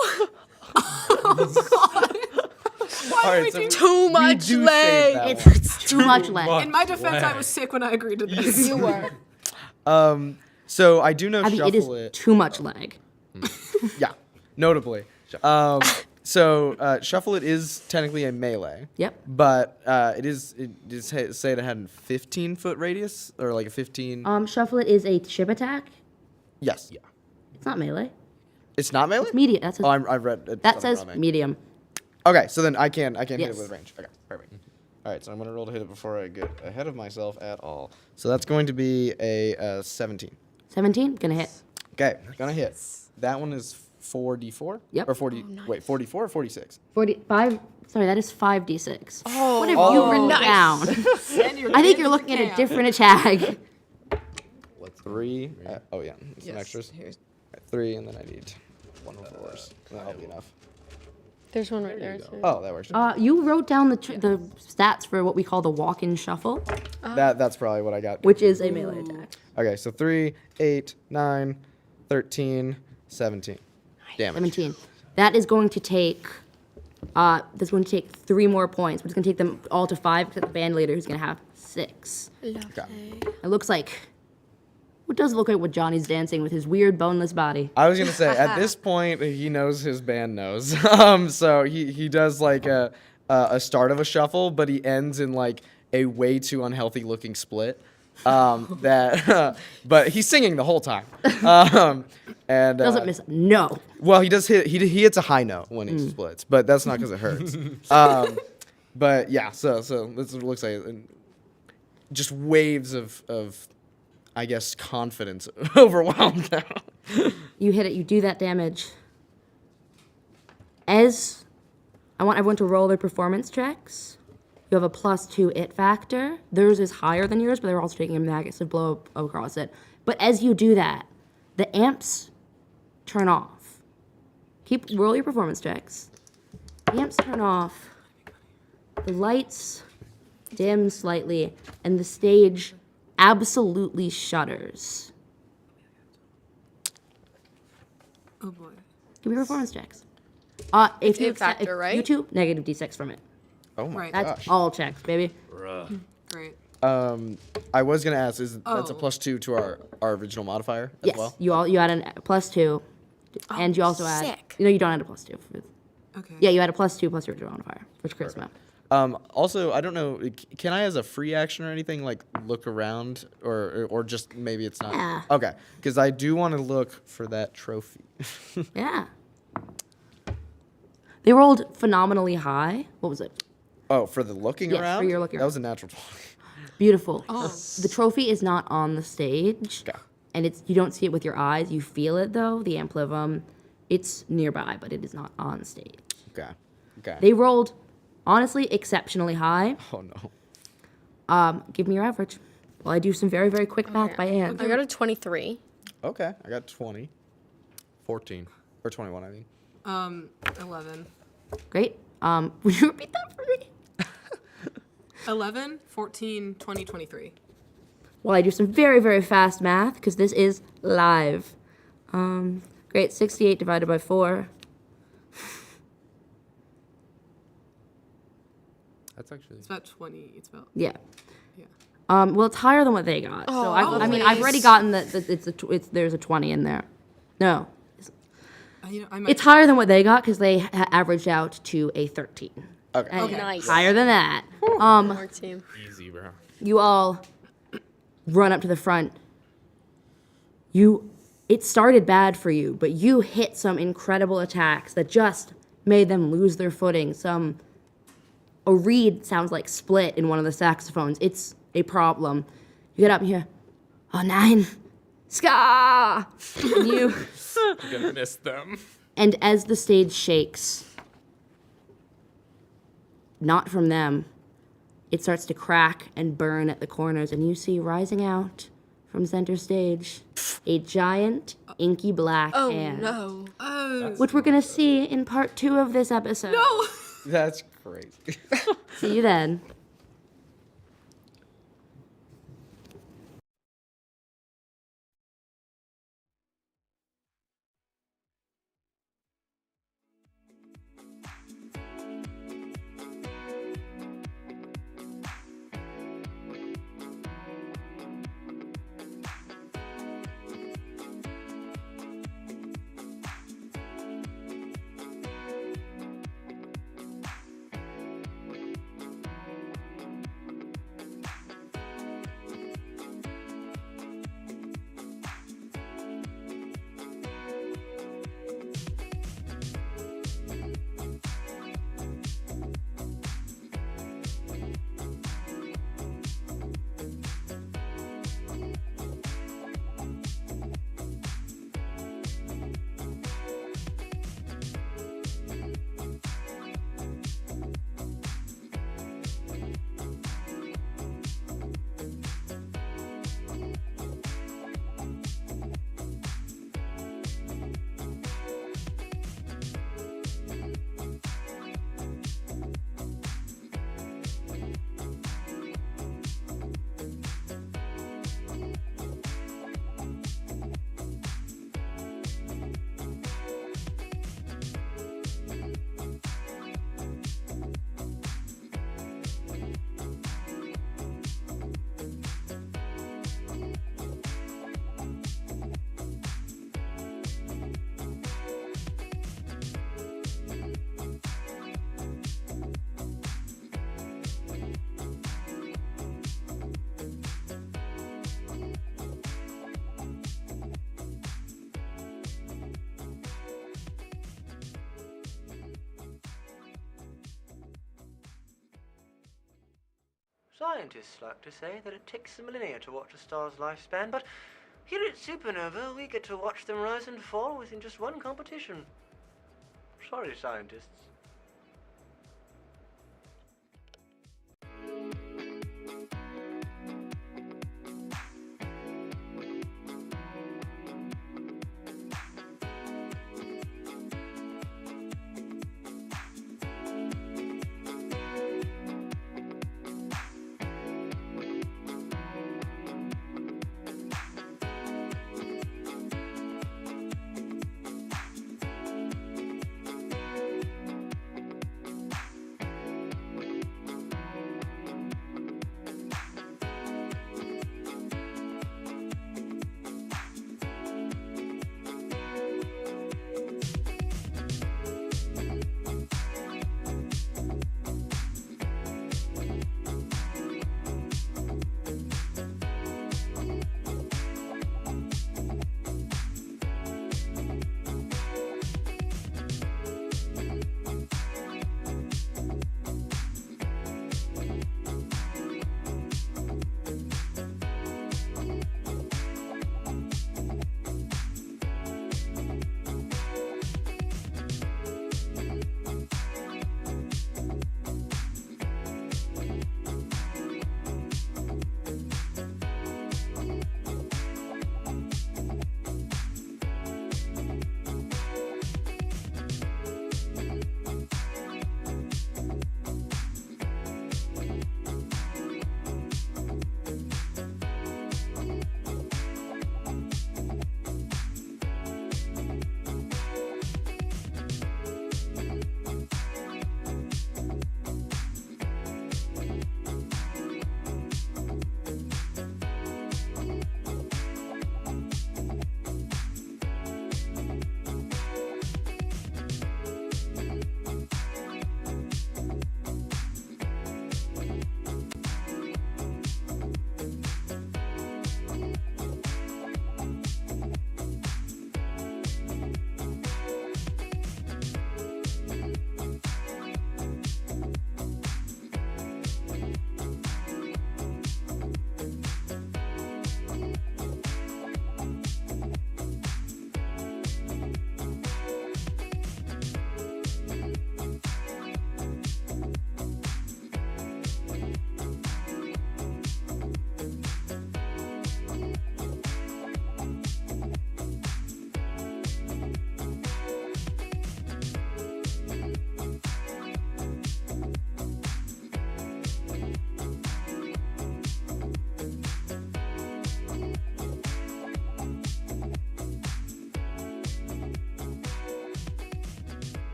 S2: All right, so
S5: Too much
S2: do save
S5: leg.
S2: that one.
S1: It's too much leg.
S4: In my defense, I was sick when I agreed to this.
S1: You were.
S2: So I do know
S1: Abby, it is
S2: shuffle it.
S1: too much leg.
S2: Yeah, notably. Shuffle it is technically a melee.
S1: Yep.
S2: But it say it had a 15-foot radius or like a 15.
S1: Shuffle it is a ship attack.
S2: Yes. Yeah.
S1: It's not melee.
S2: It's not melee.
S1: It's medium. That's
S2: Oh, I read it.
S1: that says medium.
S2: Okay, so then I can hit
S1: Yes.
S2: it with range. Okay, perfect. All right, so I'm gonna roll to hit it before I get ahead of myself at all. So that's going to be a 17.
S1: 17, gonna hit.
S2: Okay, gonna hit. That one is 4d4.
S1: Yep.
S2: Or 40. Wait, 44 or 46?
S1: 45. Sorry, that is 5d6.
S5: Oh,
S1: What have you written down? I think you're looking at a different attack.
S2: 3. Oh yeah, some
S5: Yes,
S2: extras.
S5: here's-
S2: 3, and then I need 1 of yours. That'll be enough.
S5: There's one right there, too.
S2: Oh, that works.
S1: You wrote down the stats for what we call the walk-in shuffle,
S2: That's probably what I got.
S1: which is a melee attack.
S2: Okay, so 3, 8, 9, 13, 17. Damage.
S1: 17. That is going to take. That's going to take 3 more points, but it's going to take them all to 5 because the band leader who's going to have 6.
S5: Lovely.
S1: It looks like. It does look like what Johnny's dancing with his weird boneless body.
S2: I was gonna say at this point he knows his band knows, so he does like a start of a shuffle, but he ends in like a way too unhealthy looking split. But he's singing the whole time, and
S1: Doesn't miss. No.
S2: well, he does hit he hits a high note when he splits, but that's not because it hurts. But yeah, so this looks like just waves of I guess confidence overwhelmed now.
S1: You hit it. You do that damage. As I want everyone to roll their performance checks. You have a +2 it factor. Theirs is higher than yours, but they're also taking a massive blow across it. But as you do that, the amps turn off. Roll your performance checks. The amps turn off. The lights dim slightly, and the stage absolutely shudders.
S4: Oh boy.
S1: Give me performance checks. If you
S5: it factor, right?
S1: You two, negative d6 from it.
S2: Oh my
S4: Right.
S1: That's
S2: gosh.
S1: all checks, baby.
S4: Great.
S2: I was gonna ask, that's a
S4: Oh.
S2: +2 to our original modifier as
S1: Yes,
S2: well?
S1: you add a +2, and you also add.
S5: sick.
S1: No, you don't add a +2.
S4: Okay.
S1: Yeah, you add a +2 plus your original modifier for charisma.
S2: Also, I don't know, can I as a free action or anything like look around or just maybe it's not?
S1: Yeah.
S2: Okay, because I do want to look for that trophy.
S1: Yeah. They rolled phenomenally high. What was it?
S2: Oh, for the looking
S1: Yes, for
S2: around?
S1: your looking
S2: That
S1: around.
S2: was a natural 20.
S1: Beautiful. The trophy is not on the stage,
S2: Okay.
S1: and you don't see it with your eyes. You feel it though. The amplivum, it's nearby, but it is not on stage.
S2: Okay.
S1: They rolled, honestly, exceptionally high.
S2: Oh no.
S1: Give me your average. Well, I do some very, very quick math by hand.
S5: I got a 23.
S2: Okay, I got 20
S3: 14.
S2: or 21. I mean.
S4: 11.
S1: Great. Would you repeat that for me?
S4: 11, 14, 20, 23.
S1: Well, I do some very, very fast math because this is live. Great. 68 divided by 4.
S3: That's actually.
S4: It's about 20. It's about.
S1: Yeah.
S4: Yeah.
S1: Well, it's higher than what they got. So I mean, I've already
S5: please.
S1: gotten that there's a 20 in there. No,
S4: I might.
S1: it's higher than what they got because they averaged out to a 13.
S2: Okay.
S1: And
S5: Nice.
S1: Higher than that.
S5: More team.
S3: Easy, bro.
S1: You all run up to the front. It started bad for you, but you hit some incredible attacks that just made them lose their footing. A reed sounds like split in one of the saxophones. It's a problem. You get up and you hear, "Oh, 9, ska!" And
S3: I'm gonna miss them.
S1: and as the stage shakes, not from them, it starts to crack and burn at the corners, and you see rising out from center stage a giant, inky black
S5: Oh
S1: hand,
S5: no. Oh.
S1: which we're gonna see in part 2 of this episode.
S4: No.
S2: That's crazy.
S1: See you then.
S7: Scientists like to say that it takes a millennia to watch a star's lifespan, but here at Supernova, we get to watch them rise and fall within just one competition. Sorry, scientists.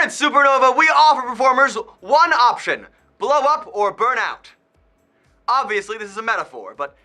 S8: at Supernova, we offer performers one option: blow up or burn out. Obviously, this is a metaphor, but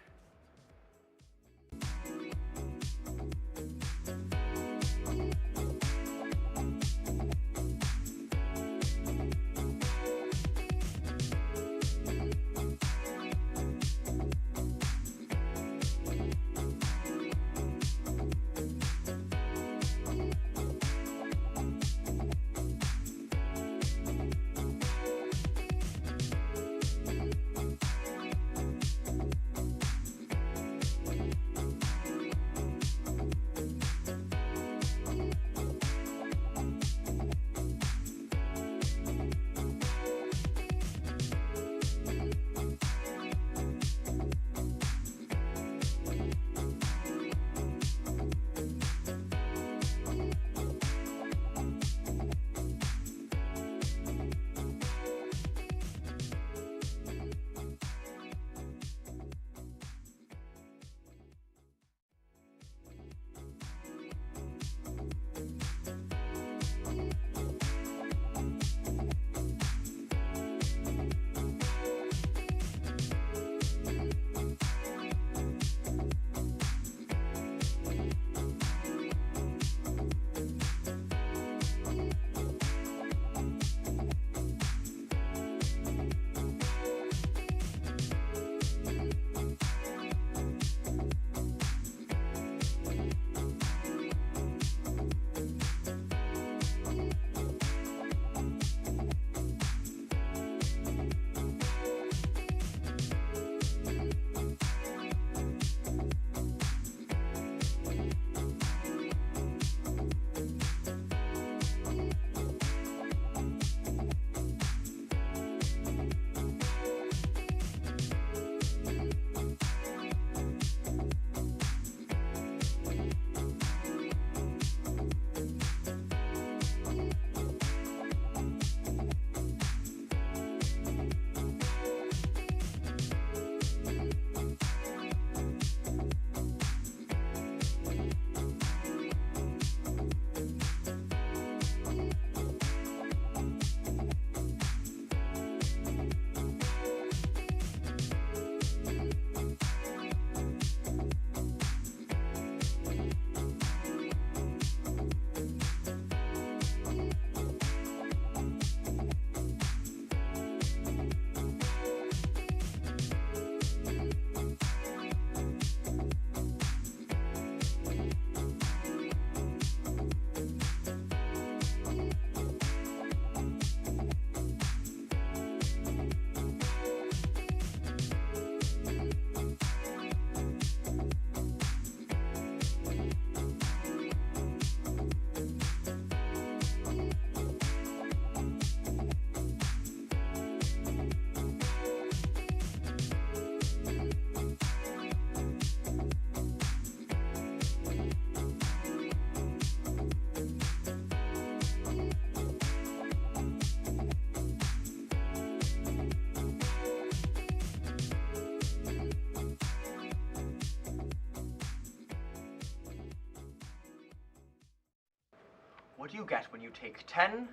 S8: what do you get when you take 10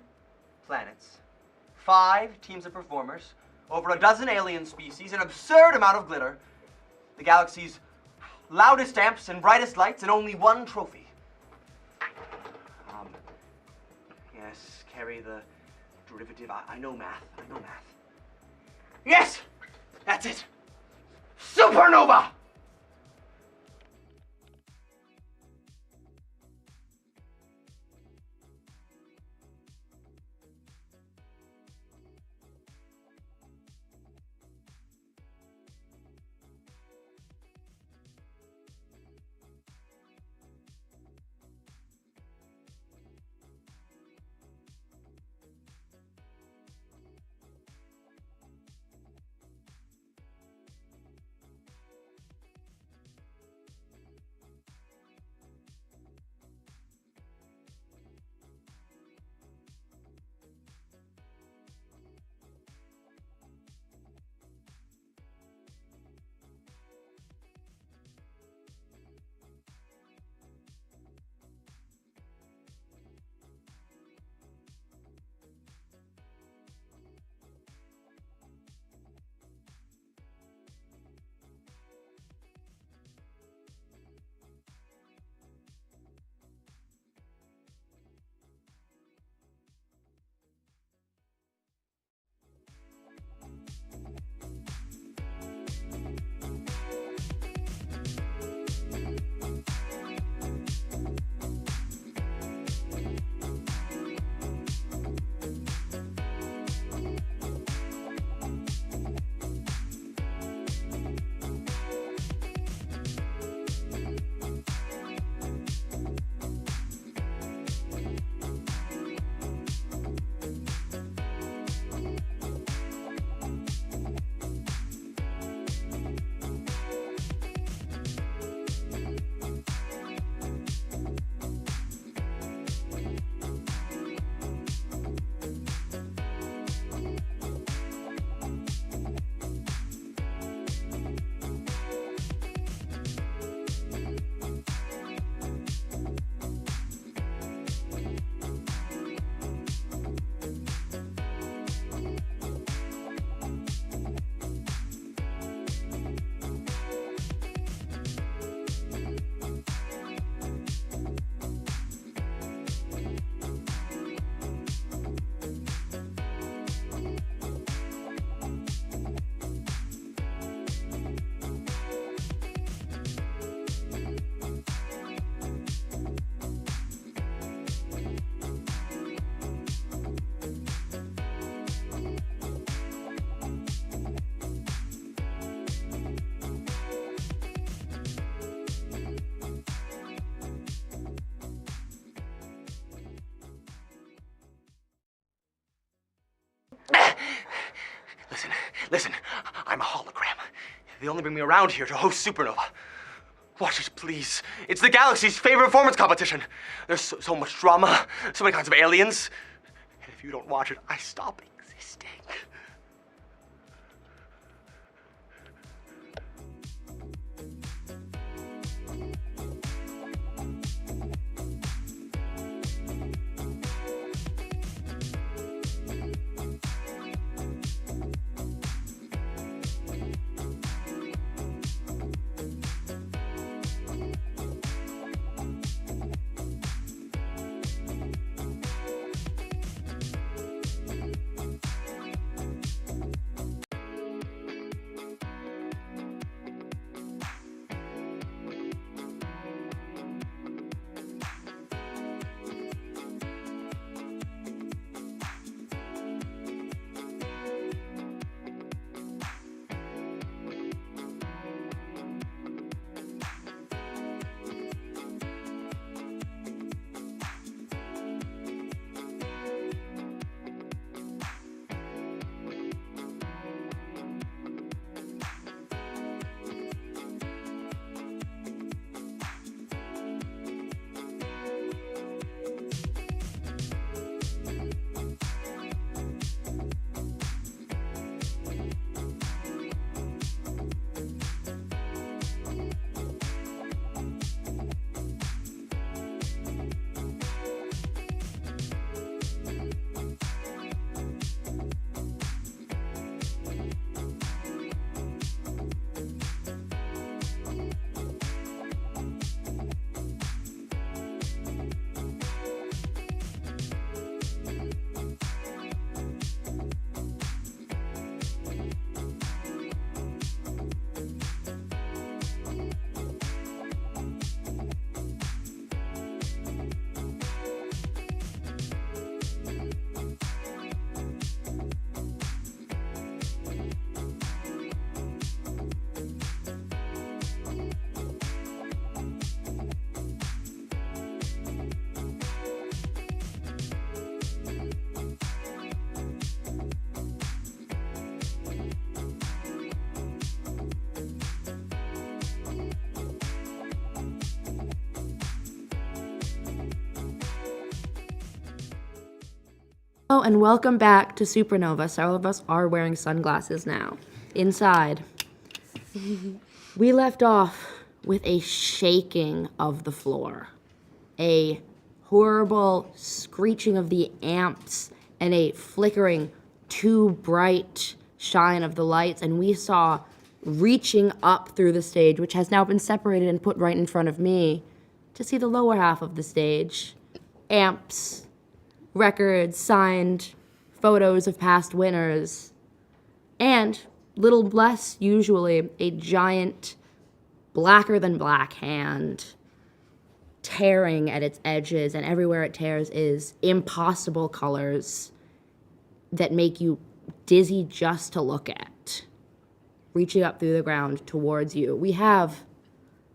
S8: planets, 5 teams of performers, over a dozen alien species, an absurd amount of glitter, the galaxy's loudest amps and brightest lights, and only one trophy? Yes, carry the derivative. I know math. I know math. Yes! That's it! Supernova! Listen, I'm a hologram. They only bring me around here to host Supernova. Watch it, please. It's the galaxy's favorite performance competition. There's so much drama, so many kinds of aliens. And if you don't watch it, I stop existing.
S1: Oh, and welcome back to Supernova. Several of us are wearing sunglasses now. Inside, we left off with a shaking of the floor, a horrible screeching of the amps, and a flickering, too bright shine of the lights, and we saw reaching up through the stage, which has now been separated and put right in front of me, to see the lower half of the stage. Amps, records, signed photos of past winners, and, little less usually, a giant, blacker than black hand tearing at its edges, and everywhere it tears is impossible colors that make you dizzy just to look at, reaching up through the ground towards you. We have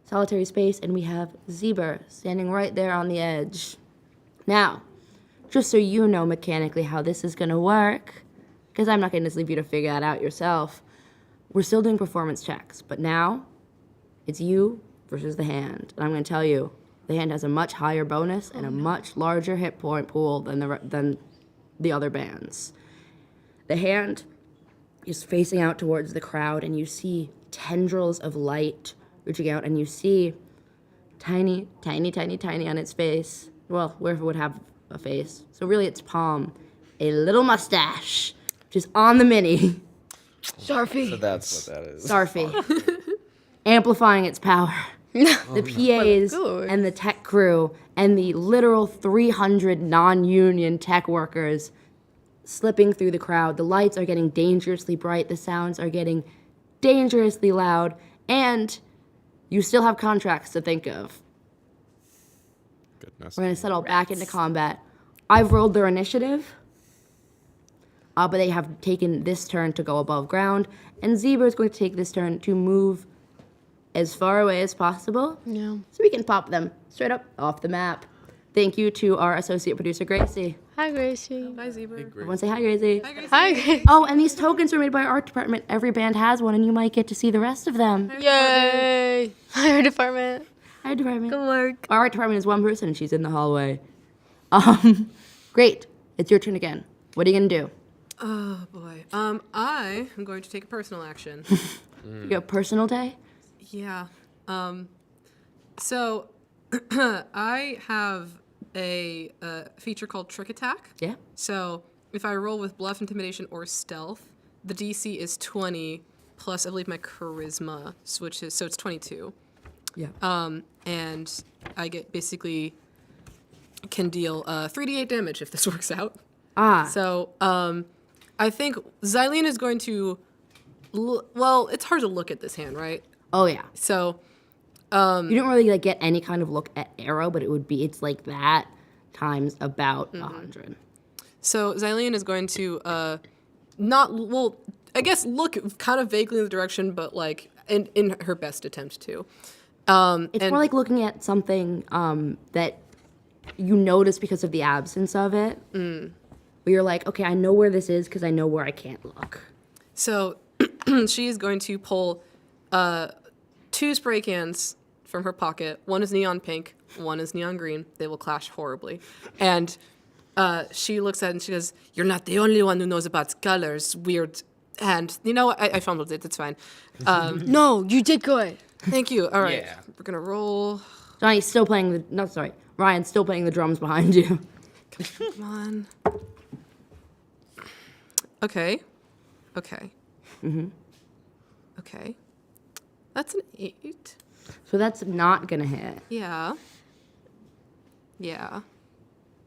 S1: solitary space, and we have Zebra standing right there on the edge. Now, just so you know mechanically how this is going to work, because I'm not going to just leave you to figure that out yourself, we're still doing performance checks, but now it's you versus the hand. And I'm going to tell you, the hand has a much higher bonus and a much larger hit point pool than the other bands. The hand is facing out towards the crowd, and you see tendrils of light reaching out, and you see tiny, tiny, tiny, tiny on its face. Well, where it would have a face. So really its palm, a little mustache, which is on the mini.
S5: Sharpie.
S2: So that's what that is.
S1: Sarfy. Amplifying its power. The PAs and the tech crew and the literal 300 non-union tech workers slipping through the crowd. The lights are getting dangerously bright. The sounds are getting dangerously loud. And you still have contracts to think of.
S3: Goodness.
S1: We're going to settle back into combat. I've rolled their initiative, but they have taken this turn to go above ground. And Zebra is going to take this turn to move as far away as possible.
S5: Yeah.
S1: So we can pop them straight up off the map. Thank you to our associate producer, Gracie.
S5: Hi, Gracie.
S4: Bye, Zebra.
S1: Everyone say hi, Gracie.
S5: Hi, Gracie.
S1: Oh, and these tokens are made by our art department. Every band has one, and you might get to see the rest of them.
S5: Yay. Hi, our department.
S1: Art department.
S5: Good work.
S1: Our art department is one person, and she's in the hallway. Great. It's your turn again. What are you gonna do?
S4: Oh boy. I am going to take a personal action.
S1: You got a personal day?
S4: Yeah. So I have a feature called Trick Attack.
S1: Yeah.
S4: So if I roll with bluff, intimidation, or stealth, the DC is 20 plus, I believe, my charisma, which is, so it's 22.
S1: Yeah.
S4: And I get basically can deal 3d8 damage if this works out. So I think Xylene is going to, well, it's hard to look at this hand, right?
S1: Oh yeah.
S4: So
S1: You don't really like get any kind of look at arrow, but it's like that times about 100.
S4: So Xylene is going to I guess look kind of vaguely in the direction, but like in her best attempt to.
S1: It's more like looking at something that you notice because of the absence of it. Where you're like, okay, I know where this is because I know where I can't look.
S4: So she is going to pull 2 spray cans from her pocket. One is neon pink, one is neon green. They will clash horribly. And she looks at it and she goes, "You're not the only one who knows about colors, weird." And, you know, I fumbled it. It's fine.
S5: No, you did good.
S4: Thank you. All right.
S3: Yeah.
S4: We're going to roll.
S1: Johnny's still playing Ryan's still playing the drums behind you.
S4: Come on. Okay. Okay. Okay. That's an 8.
S1: So that's not gonna hit.
S4: Yeah. Yeah.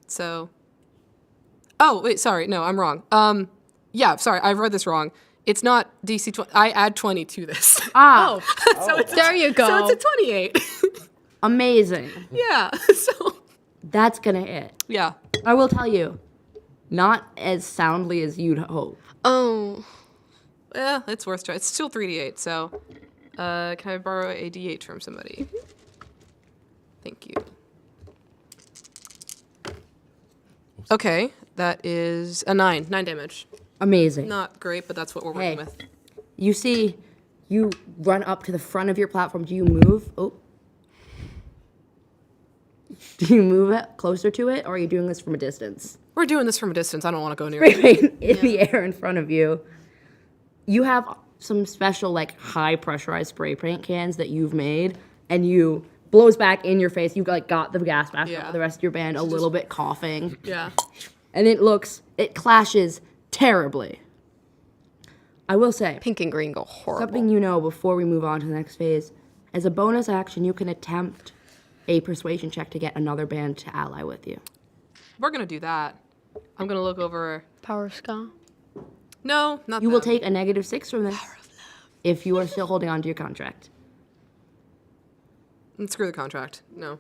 S4: So. Oh, wait, sorry. No, I'm wrong. Yeah, sorry. I read this wrong. It's not DC 20. I add 20 to this.
S1: So it's
S5: There you go.
S4: So it's a 28.
S1: amazing.
S4: Yeah. So,
S1: That's gonna hit.
S4: yeah.
S1: I will tell you, not as soundly as you'd hope.
S5: Oh.
S4: Yeah, it's worth trying. It's still 3d8, so can I borrow a d8 from somebody? Thank you. Okay, that is a 9. 9 damage.
S1: Amazing.
S4: Not great, but that's what we're working
S1: Hey.
S4: with.
S1: You see, you run up to the front of your platform. Do you move? Oh. Do you move it closer to it, or are you doing this from a distance?
S4: We're doing this from a distance. I don't want to go near it.
S1: Right in the air in front of you. You have some special, like, high pressurized spray paint cans that you've made, and you blows back in your face. You like got the gas mask
S4: Yeah.
S1: for the rest of your band, a little bit coughing,
S4: Yeah.
S1: and it clashes terribly. I will say,
S5: Pink and green go horrible.
S1: something you know before we move on to the next phase. As a bonus action, you can attempt a persuasion check to get another band to ally with you.
S4: We're going to do that. I'm going to look over.
S5: Power ska.
S4: No, not
S1: You will
S4: that.
S1: take a -6 from this if you are still holding on to your contract.
S4: Screw the contract. No.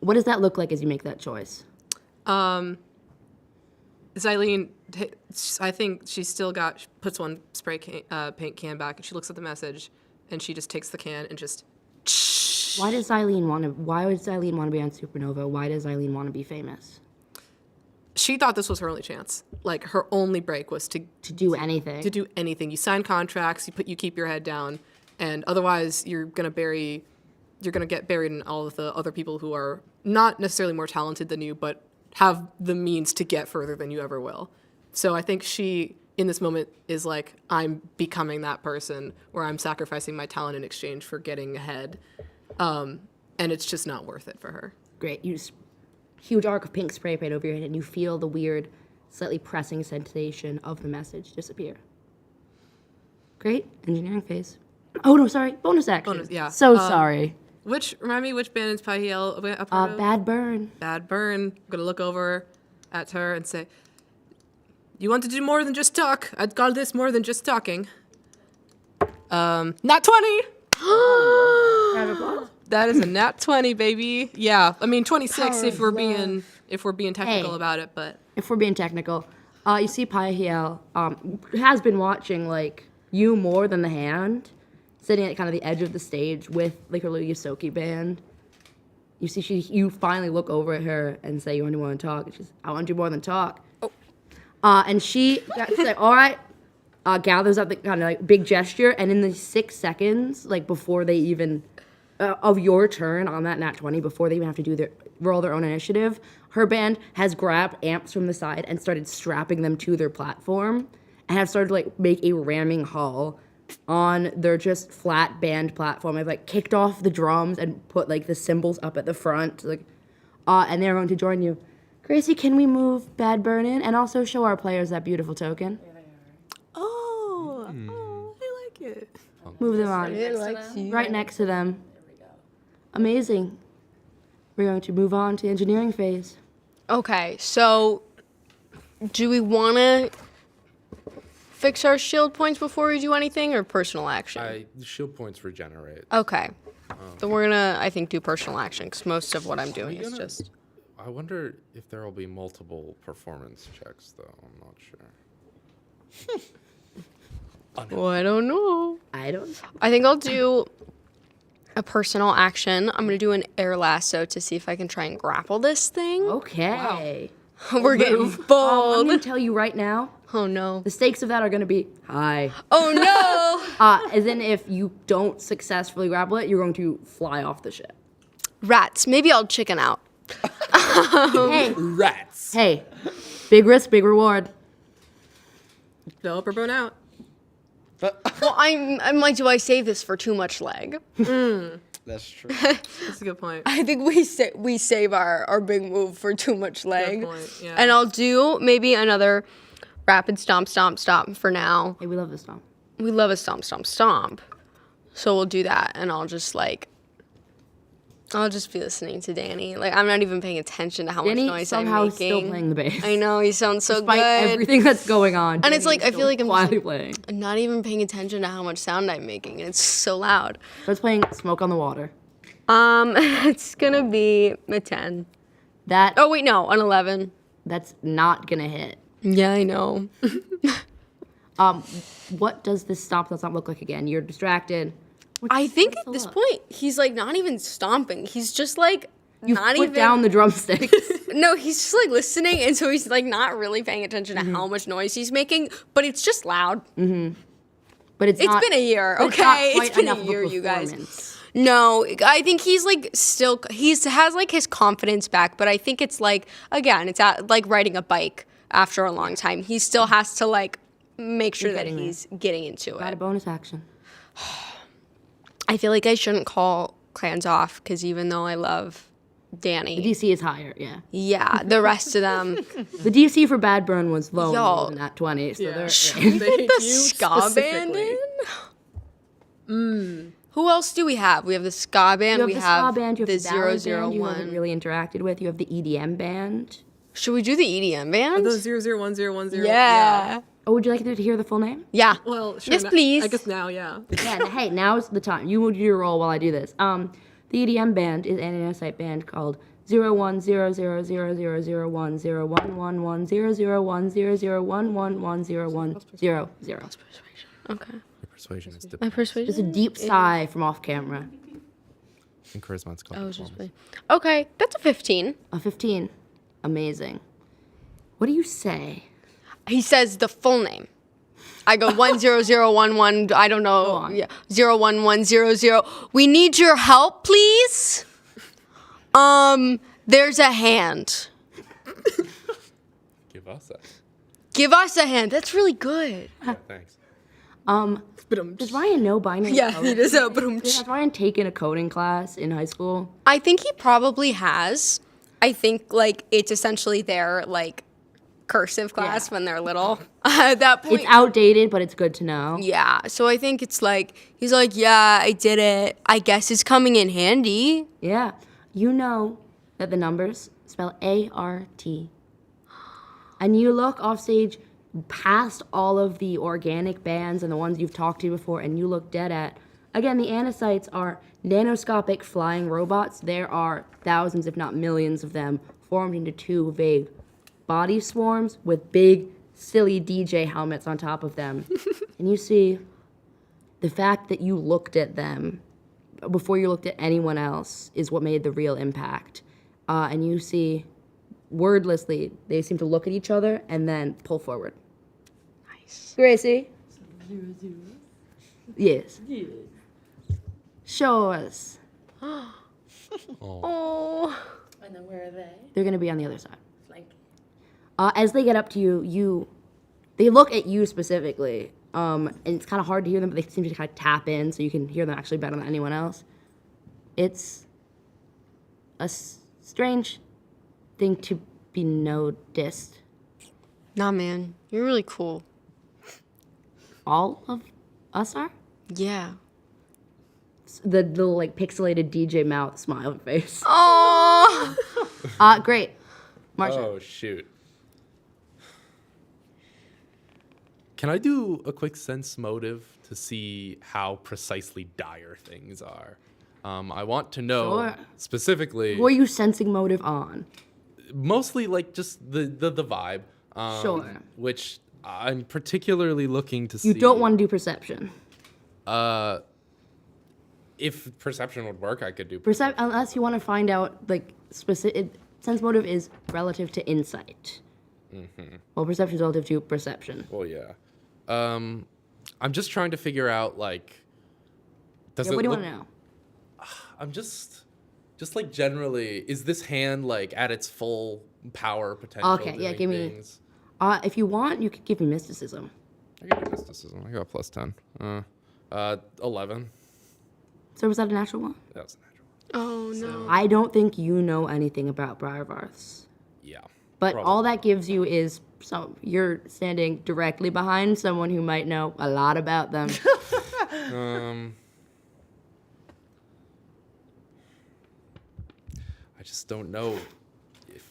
S1: What does that look like as you make that choice?
S4: Xylene, I think she's still got, puts one paint can back, and she looks at the message, and she just takes the can and just.
S1: Why would Xylene want to be on Supernova? Why does Xylene want to be famous?
S4: She thought this was her only chance. Like, her only break was to
S1: Do anything.
S4: do anything. You sign contracts, you keep your head down, and otherwise you're gonna get buried in all of the other people who are not necessarily more talented than you, but have the means to get further than you ever will. So I think she, in this moment, is like, I'm becoming that person where I'm sacrificing my talent in exchange for getting ahead, and it's just not worth it for her.
S1: Great. You just huge arc of pink spray paint over your head, and you feel the weird, slightly pressing sensation of the message disappear. Great. Engineering phase. Oh, no, sorry. Bonus action.
S4: Bonus, yeah.
S1: So sorry.
S4: Remind me which band is Pahiel a part of?
S1: Bad burn.
S4: Bad burn. I'm gonna look over at her and say, "You want to do more than just talk? I'd call this more than just talking." Nat 20.
S1: Round of applause.
S4: That is a nat 20, baby. Yeah, I mean 26 if we're being technical
S1: Hey.
S4: about it, but
S1: If we're being technical, you see Pahiel has been watching, like, you more than the hand, sitting at kind of the edge of the stage with, like, her little Yosoki band. you see you finally look over at her and say, you want to do more than talk? And she's, I want to do more than talk.
S5: Oh.
S1: And she's like, all right, gathers up the kind of like big gesture, and in the 6 seconds, like before they even, of your turn on that nat 20, before they even have to roll their own initiative, her band has grabbed amps from the side and started strapping them to their platform, and have started to like make a ramming haul on their just flat band platform. I've like kicked off the drums and put like the cymbals up at the front, like, and they're going to join you. Gracie, can we move Bad Burn in and also show our players that beautiful token?
S4: Oh, I like it.
S1: Move them on. Right next to them. Amazing. We're going to move on to engineering phase.
S5: Okay, so do we want to fix our shield points before we do anything, or personal action?
S3: Shield points regenerate.
S5: Okay. Then we're gonna, I think, do personal action, because most of what I'm doing is just...
S3: I wonder if there will be multiple performance checks, though. I'm not sure.
S5: Well, I don't know.
S1: I don't.
S5: I think I'll do a personal action. I'm gonna do an air lasso to see if I can try and grapple this thing.
S1: Okay.
S5: We're getting
S1: I'm
S5: bold.
S1: going to tell you right now,
S5: Oh no.
S1: the stakes of that are going to be high.
S5: Oh no.
S1: As in, if you don't successfully grapple it, you're going to fly off the ship.
S5: Rats. Maybe I'll chicken out.
S1: Hey,
S3: Rats.
S1: hey, big risk, big reward.
S4: Developer bone out.
S5: Well, I'm like, do I save this for too much leg?
S2: That's true.
S4: That's a good point.
S5: I think we save our big move for too much leg.
S4: Good point, yeah.
S5: And I'll do maybe another rapid stomp for now.
S1: Hey, we love this song.
S5: We love a stomp. So we'll do that, and I'll just be listening to Danny. Like, I'm not even paying attention to how
S1: Danny
S5: much noise I'm
S1: somehow
S5: making.
S1: still playing the bass.
S5: I know, he sounds so
S1: Despite
S5: good.
S1: everything that's going on.
S5: And it's like, I feel like I'm
S1: quietly
S5: just
S1: playing.
S5: not even paying attention to how much sound I'm making, and it's so loud.
S1: So it's playing Smoke on the Water.
S5: It's gonna be a 10.
S1: That
S5: Oh, wait, no, an 11.
S1: That's not gonna hit.
S5: Yeah, I know.
S1: What does this stomp does not look like again? You're distracted.
S5: I think
S1: what's
S5: at
S1: the
S5: this
S1: look?
S5: point, he's like not even stomping. He's just like not
S1: Put
S5: even
S1: down the drumsticks.
S5: No, he's just like listening, and so he's like not really paying attention to how much noise he's making, but it's just loud.
S1: But it's not,
S5: Been a year,
S1: but it's not
S5: okay?
S1: quite
S5: It's been
S1: enough
S5: a
S1: of
S5: year, you guys.
S1: performance.
S5: No, I think he's like still has like his confidence back, but I think it's like again, it's like riding a bike after a long time. He still has to like make sure that
S1: getting there.
S5: he's getting into
S1: Got a
S5: it.
S1: bonus action.
S5: I feel like I shouldn't call clans off because even though I love Danny,
S1: The DC is higher, yeah.
S5: yeah, the rest of them.
S1: The DC for Bad Burn was low
S5: Y'all.
S1: more than that 20, so
S4: Yeah.
S1: they're
S4: They hate
S5: the
S4: you
S5: ska band
S4: specifically.
S5: in. Who else do we have? We have the ska band.
S1: You have
S5: we
S1: the
S5: have
S1: ska band, you have the ballad band you haven't
S5: 001.
S1: really interacted with. You have the EDM band.
S5: Should we do the EDM band?
S4: The 001010.
S5: Yeah.
S1: Oh, would you like to hear the full name?
S5: Yeah.
S4: Well, sure.
S5: Yes, please.
S4: I guess now, yeah.
S1: Yeah, hey, now's the time. You will do your role while I do this. The EDM band is an anti band called 010000010110010011001000.
S5: Okay.
S3: Your persuasion is
S5: My
S3: dependent.
S5: persuasion.
S1: Just a deep sigh from off camera.
S3: And charisma is called
S5: I was just
S3: performance.
S5: playing. Okay, that's a 15.
S1: A 15. Amazing. What do you say?
S5: He says the full name. I go 10011. I don't know.
S1: on.
S5: Yeah, 01100. We need your help, please. There's a hand.
S3: Give us that.
S5: Give us a hand. That's really good.
S3: Yeah, thanks.
S1: Does Ryan know binary
S5: Yeah,
S1: code?
S5: he does.
S1: Has Ryan taken a coding class in high school?
S5: I think he probably has. I think like it's essentially their like cursive class
S1: Yeah.
S5: when they're little. At that point,
S1: It's outdated, but it's good to know.
S5: yeah. So I think it's like he's like, yeah, I did it. I guess it's coming in handy.
S1: Yeah. You know that the numbers spell ART. And you look off stage past all of the organic bands and the ones you've talked to before, and you look dead at. Again, the anacytes are nanoscopic flying robots. There are thousands, if not millions of them, formed into two vague body swarms with big, silly DJ helmets on top of them. And you see the fact that you looked at them before you looked at anyone else is what made the real impact. And you see, wordlessly, they seem to look at each other and then pull forward.
S5: Nice.
S1: Gracie? Yes. Show us.
S5: Oh.
S9: And then where are they?
S1: They're going to be on the other side.
S9: Flank.
S1: As they get up to you, they look at you specifically. And it's kind of hard to hear them, but they seem to kind of tap in so you can hear them actually better than anyone else. It's a strange thing to be noticed.
S5: Nah, man. You're really cool.
S1: All of us are?
S5: Yeah.
S1: The little, like, pixelated DJ mouth smile face.
S5: Oh.
S1: Great. Marsha.
S3: Oh, shoot. Can I do a quick sense motive to see how precisely dire things are? I want to know
S1: Sure.
S3: specifically,
S1: Who are you sensing motive on?
S3: mostly like just the vibe.
S1: Sure.
S3: Which I'm particularly looking to see.
S1: You don't want to do perception.
S3: If perception would work, I could do
S1: Unless you want to find out, like, specific. Sense motive is relative to insight. Well, perception is relative to perception.
S3: Well, yeah. I'm just trying to figure out, like, does
S1: Yeah,
S3: it
S1: what do you
S3: look,
S1: want to know?
S3: I'm just like generally, is this hand like at its full power potential?
S1: Okay, yeah,
S3: doing
S1: give me-
S3: things?
S1: If you want, you could give me mysticism.
S3: I got mysticism. I got plus 10. 11.
S1: So was that a natural one?
S3: That was a natural.
S5: Oh, no.
S1: I don't think you know anything about Briarvarths.
S3: Yeah.
S1: But
S3: Probably.
S1: all that gives you is you're standing directly behind someone who might know a lot about them.
S3: I just don't know if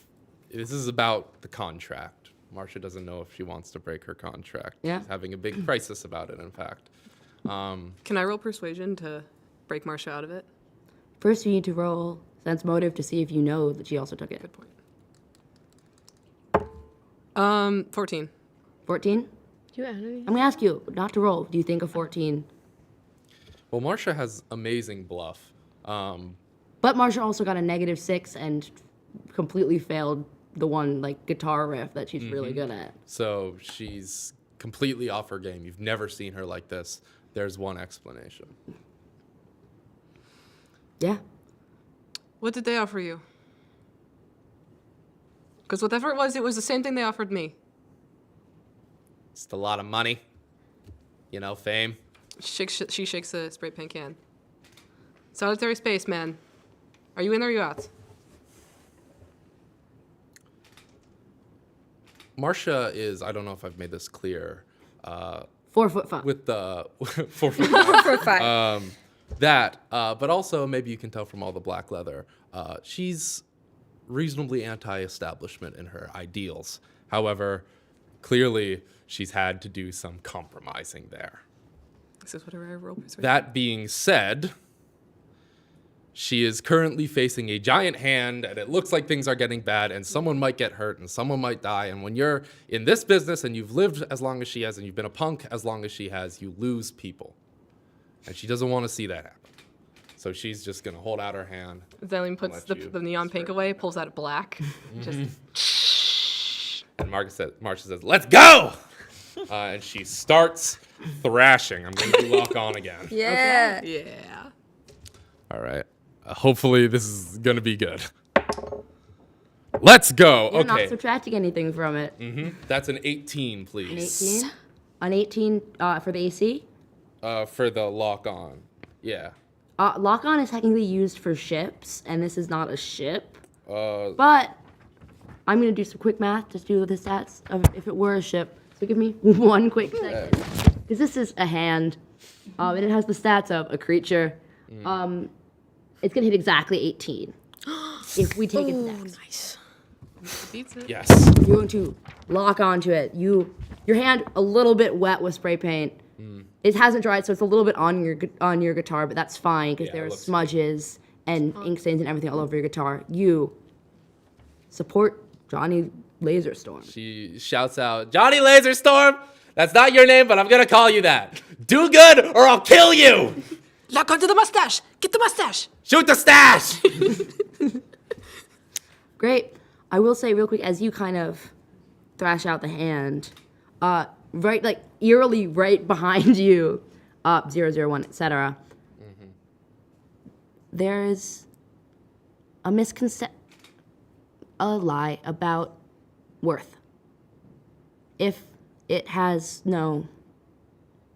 S3: this is about the contract. Marcia doesn't know if she wants to break her contract.
S1: Yeah.
S3: She's having a big crisis about it, in fact.
S4: Can I roll persuasion to break Marcia out of it?
S1: First, you need to roll sense motive to see if you know that she also took it.
S4: Good point. 14.
S1: 14?
S5: You out of it?
S1: I'm going to ask you not to roll. Do you think a 14?
S3: Well, Marcia has amazing bluff.
S1: But Marsha also got a -6 and completely failed the one, like, guitar riff that she's really good at.
S3: So she's completely off her game. You've never seen her like this. There's one explanation.
S1: Yeah.
S4: What did they offer you? Because whatever it was the same thing they offered me.
S3: Just a lot of money. You know, fame.
S4: She shakes the spray paint can. Solitary space, man. Are you in or are you out?
S3: Marcia is, I don't know if I've made this clear,
S1: 4'5".
S3: with the 4 foot
S5: For 5.
S3: but also maybe you can tell from all the black leather, she's reasonably anti-establishment in her ideals. However, clearly she's had to do some compromising there.
S4: This is whatever I roll persuasion.
S3: That being said, she is currently facing a giant hand, and it looks like things are getting bad, and someone might get hurt, and someone might die. And when you're in this business and you've lived as long as she has, and you've been a punk as long as she has, you lose people. And she doesn't want to see that happen. So she's just going to hold out her hand.
S4: Zelene puts
S3: let you
S4: the neon pink away, pulls out black. Just
S3: And Marcia says, "Let's go!" And she starts thrashing. I'm going to do lock on again.
S5: Yeah.
S4: yeah.
S3: All right. Hopefully this is going to be good. Let's go.
S1: You're not
S3: Okay.
S1: subtracting anything from it.
S3: That's an 18,
S1: An
S3: please.
S1: 18? An 18 for the AC?
S3: For the lock on. Yeah.
S1: Lock on is technically used for ships, and this is not a ship.
S3: Uh,
S1: But I'm going to do some quick math to do the stats of if it were a ship. So give me one quick second. Because this is a hand, and it has the stats of a creature. It's going to hit exactly 18 if we take its stats.
S5: Nice.
S4: Beats it.
S3: yes.
S1: You're going to lock onto it. Your hand a little bit wet with spray paint. It hasn't dried, so it's a little bit on your guitar, but that's fine because
S3: Yeah,
S1: there
S3: it
S1: are
S3: looks
S1: smudges and ink stains and everything all over your guitar. You support Johnny Laserstorm.
S3: She shouts out, "Johnny Laserstorm! That's not your name, but I'm going to call you that. Do good or I'll kill you!"
S4: Lock onto the mustache. Get the mustache.
S3: Shoot the stash!
S1: Great. I will say real quick, as you kind of thrash out the hand, right, like eerily right behind you, 001, etc. There is a a lie about worth. If it has no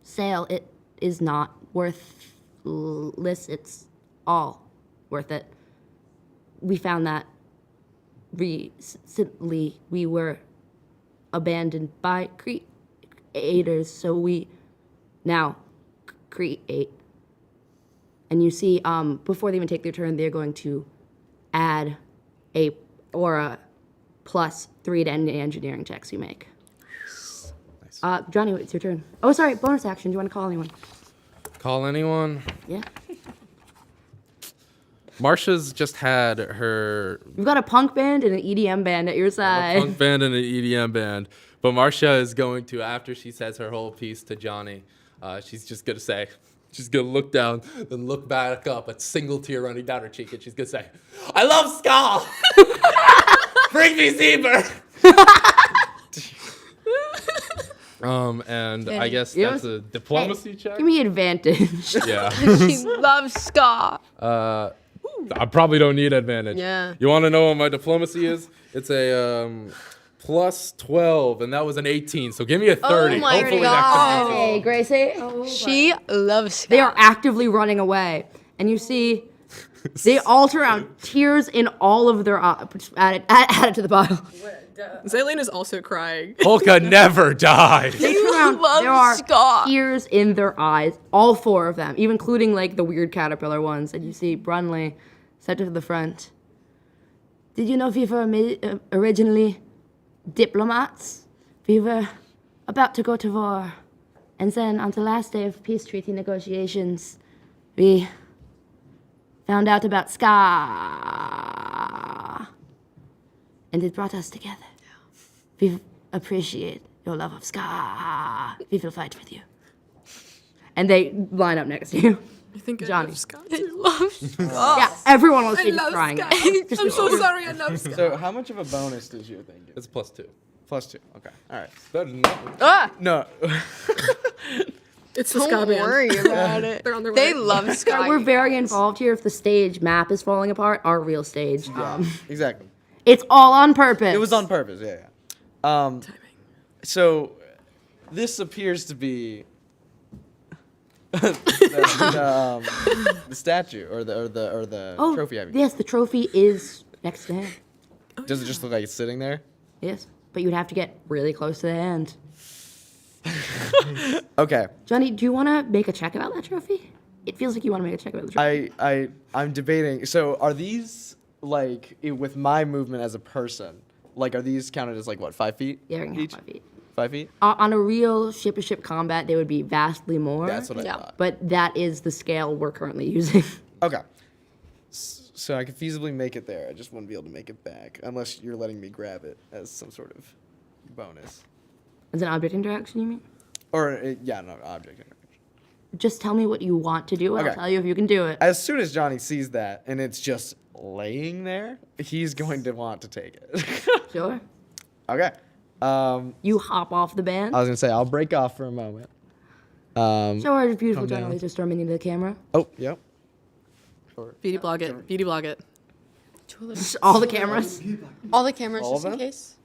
S1: sale, it is not worthless. It's all worth it. We found that recently. We were abandoned by creators, so we now create. And you see, before they even take their turn, they're going to add a aura +3 to any engineering checks you make. Nice. Johnny, it's your turn. Oh, sorry, bonus action. Do you want to call anyone?
S3: Call anyone?
S1: Yeah.
S3: Marsha's just had her
S1: You've got a punk band and an EDM band at your side.
S3: punk band and an EDM band. But Marsha is going to, after she says her whole piece to Johnny, she's just going to say, she's going to look down, then look back up, a single tear running down her cheek, and she's going to say, I love ska! Bring me Zebra! And I guess that's a diplomacy check?
S1: Give me advantage.
S3: Yeah.
S5: She loves ska.
S3: I probably don't need advantage.
S5: Yeah.
S3: You want to know what my diplomacy is? It's a +12, and that was an 18. So give me a 30.
S5: my
S3: Hopefully
S5: God.
S1: Hey, Gracie.
S5: She loves ska.
S1: They are actively running away. And you see, they all turn around, tears in all of their eyes. Add it to the pile.
S4: Zaylene is also crying.
S3: Polka never dies.
S1: They turn around,
S5: love
S1: there are
S5: ska.
S1: tears in their eyes, all 4 of them, even including like the weird caterpillar ones. And you see Brunley set to the front. Did you know we were originally diplomats? We were about to go to war. And then on the last day of peace treaty negotiations, we found out about ska. And it brought us together. We appreciate your love of ska. We will fight with you. And they line up next to you.
S4: I think
S1: Johnny.
S4: I love ska.
S5: I love ska.
S1: Yeah, everyone on the
S4: I
S1: stage is
S4: love
S1: crying.
S4: ska.
S1: now.
S4: I'm so sorry. I love ska.
S2: So how much of a bonus does your thing get?
S3: It's +2.
S2: +2. Okay. All right.
S3: Better than nothing.
S5: Ah,
S2: No.
S4: It's the
S5: don't
S4: ska band.
S5: worry about it.
S4: They're on their
S5: They
S4: way.
S5: love ska.
S1: We're
S5: you
S1: very
S5: guys.
S1: involved here. If the stage map is falling apart, our real stage.
S2: Exactly.
S1: It's all on purpose.
S2: It was on purpose. Yeah. So this appears to be the statue or the
S1: Oh,
S2: trophy. I mean.
S1: yes, the trophy is next to him.
S2: Does it just look like it's sitting there?
S1: Yes, but you'd have to get really close to the hand.
S2: Okay.
S1: Johnny, do you want to make a check about that trophy? It feels like you want to make a check about the trophy.
S2: I'm debating. So are these like with my movement as a person? Like are these counted as like what 5 feet?
S1: Yeah, we're gonna
S2: each?
S1: have 5 feet.
S2: 5 feet?
S1: On a real ship-to-ship combat, they would be vastly more.
S2: That's what I
S5: Yeah.
S2: thought.
S1: But that is the scale we're currently using.
S2: Okay. So I could feasibly make it there. I just wouldn't be able to make it back unless you're letting me grab it as some sort of bonus.
S1: As an object interaction, you mean?
S2: Or yeah, no object interaction.
S1: Just tell me what you want to do, and I'll
S2: Okay.
S1: tell you if you can do it.
S2: As soon as Johnny sees that and it's just laying there, he's going to want to take it.
S1: Sure.
S2: Okay.
S1: You hop off the band.
S2: I was gonna say I'll break off for a moment.
S1: Show our beautiful
S2: calm
S1: Johnny
S2: down.
S1: laser storming into the camera.
S2: Oh, yep.
S4: Beauty blog it. Beauty blog it.
S1: All the cameras.
S5: All the cameras,
S2: All of
S5: just in
S2: them?
S5: case.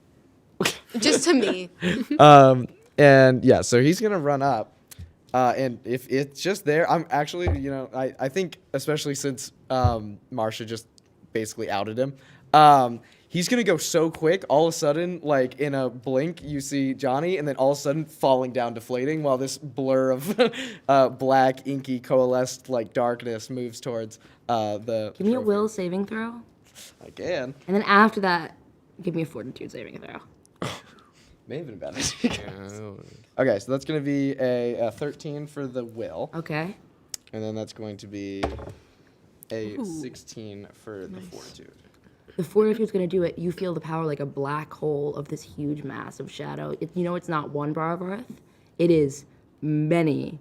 S5: Just to me.
S2: And yeah, so he's gonna run up, and if it's just there, I'm actually, I think especially since Marsha just basically outed him, he's gonna go so quick. All of a sudden, like in a blink, you see Johnny, and then all of a sudden falling down, deflating, while this blur of black, inky, coalesced like darkness moves towards the.
S1: Give me a
S2: trophy.
S1: will saving throw.
S2: I can.
S1: And then after that, give me a fortitude saving throw.
S2: May have been better. Okay, so that's gonna be a 13 for the will.
S1: Okay.
S2: And then that's going to be a 16 for the fortitude.
S1: The fortitude's gonna do it. You feel the power like a black hole of this huge mass of shadow. It's not one bar of earth. It is many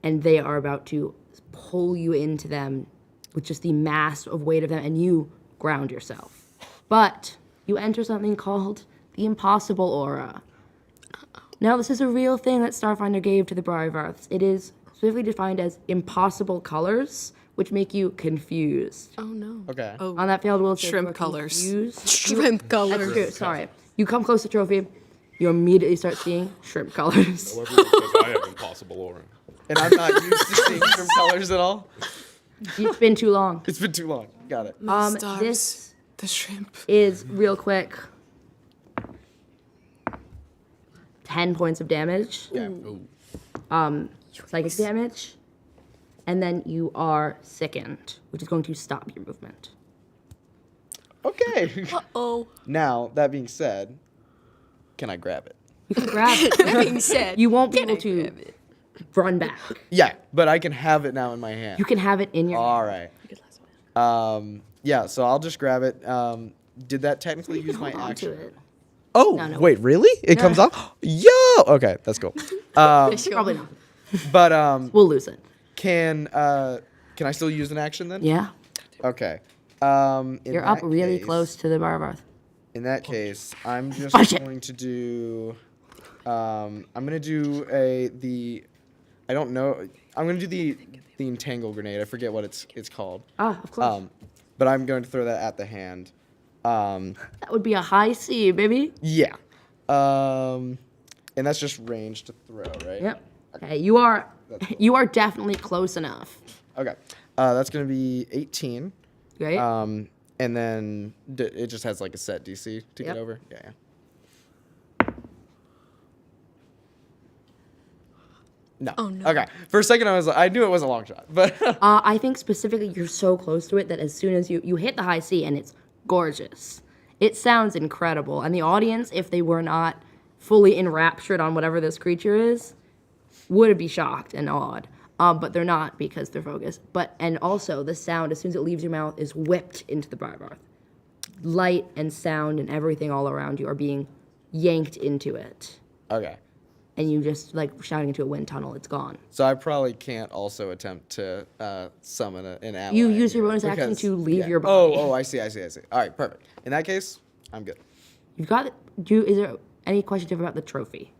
S1: and they are about to pull you into them with just the mass of weight of them, and you ground yourself. But you enter something called the Impossible Aura. Now, this is a real thing that Starfinder gave to the Briarvarths. It is specifically defined as impossible colors, which make you confused.
S5: Oh no.
S2: Okay.
S4: Oh,
S1: On that failed will save,
S4: Shrimp
S1: you are
S4: colors.
S1: confused.
S5: Shrimp
S1: That's
S5: colors.
S1: true, sorry. You come close to Trophy, you immediately start seeing shrimp colors.
S3: So everyone says I have impossible aura.
S2: And I'm not used to seeing shrimp colors at all.
S1: It's been too long.
S2: It's been too long. Got it.
S4: stars.
S1: This
S4: The shrimp.
S1: is real quick. 10 points of damage.
S2: Yeah.
S3: Ooh.
S1: Psychic damage. And then you are sickened, which is going to stop your movement.
S2: Okay.
S5: Oh.
S2: Now, that being said, can I grab it?
S1: You can grab it.
S5: That being said,
S1: You won't be able to run back.
S2: Yeah, but I can have it now in my hand.
S1: You can have it in your
S2: All right. Yeah, so I'll just grab it. Did that technically use my
S1: hold on to
S2: action?
S1: it.
S2: Oh,
S1: No.
S2: wait, really? It comes off? Yo! Okay, that's cool.
S1: Probably not.
S2: But
S1: We'll lose it.
S2: can I still use an action then?
S1: Yeah.
S2: Okay.
S1: You're up really close to the Barbarth.
S2: In that case, I'm just
S1: Punch it.
S2: going to do. I'm gonna do I don't know. I'm gonna do the entangle grenade. I forget what it's called.
S1: Ah, of course.
S2: But I'm going to throw that at the hand.
S1: That would be a high C, baby.
S2: Yeah. And that's just range to throw, right?
S1: Yep. Okay, you are definitely close enough.
S2: Okay. That's gonna be 18.
S1: Right?
S2: And then it just has like a set DC to
S1: Yep.
S2: get over. Yeah. No.
S5: Oh, no.
S2: Okay. For a second, I knew it was a long shot, but
S1: I think specifically you're so close to it that as soon as you hit the high C, and it's gorgeous. It sounds incredible. And the audience, if they were not fully enraptured on whatever this creature is, would be shocked and awed. But they're not because they're focused. And also the sound, as soon as it leaves your mouth, is whipped into the Briarbarth. Light and sound and everything all around you are being yanked into it.
S2: okay.
S1: And you just like shouting into a wind tunnel, it's gone.
S2: So I probably can't also attempt to summon an ally.
S1: You use your
S2: here,
S1: bonus action
S2: because-
S1: to leave
S2: yeah.
S1: your body.
S2: Oh, I see. All right, perfect. In that case, I'm good.
S1: You've got is there any questions about the trophy?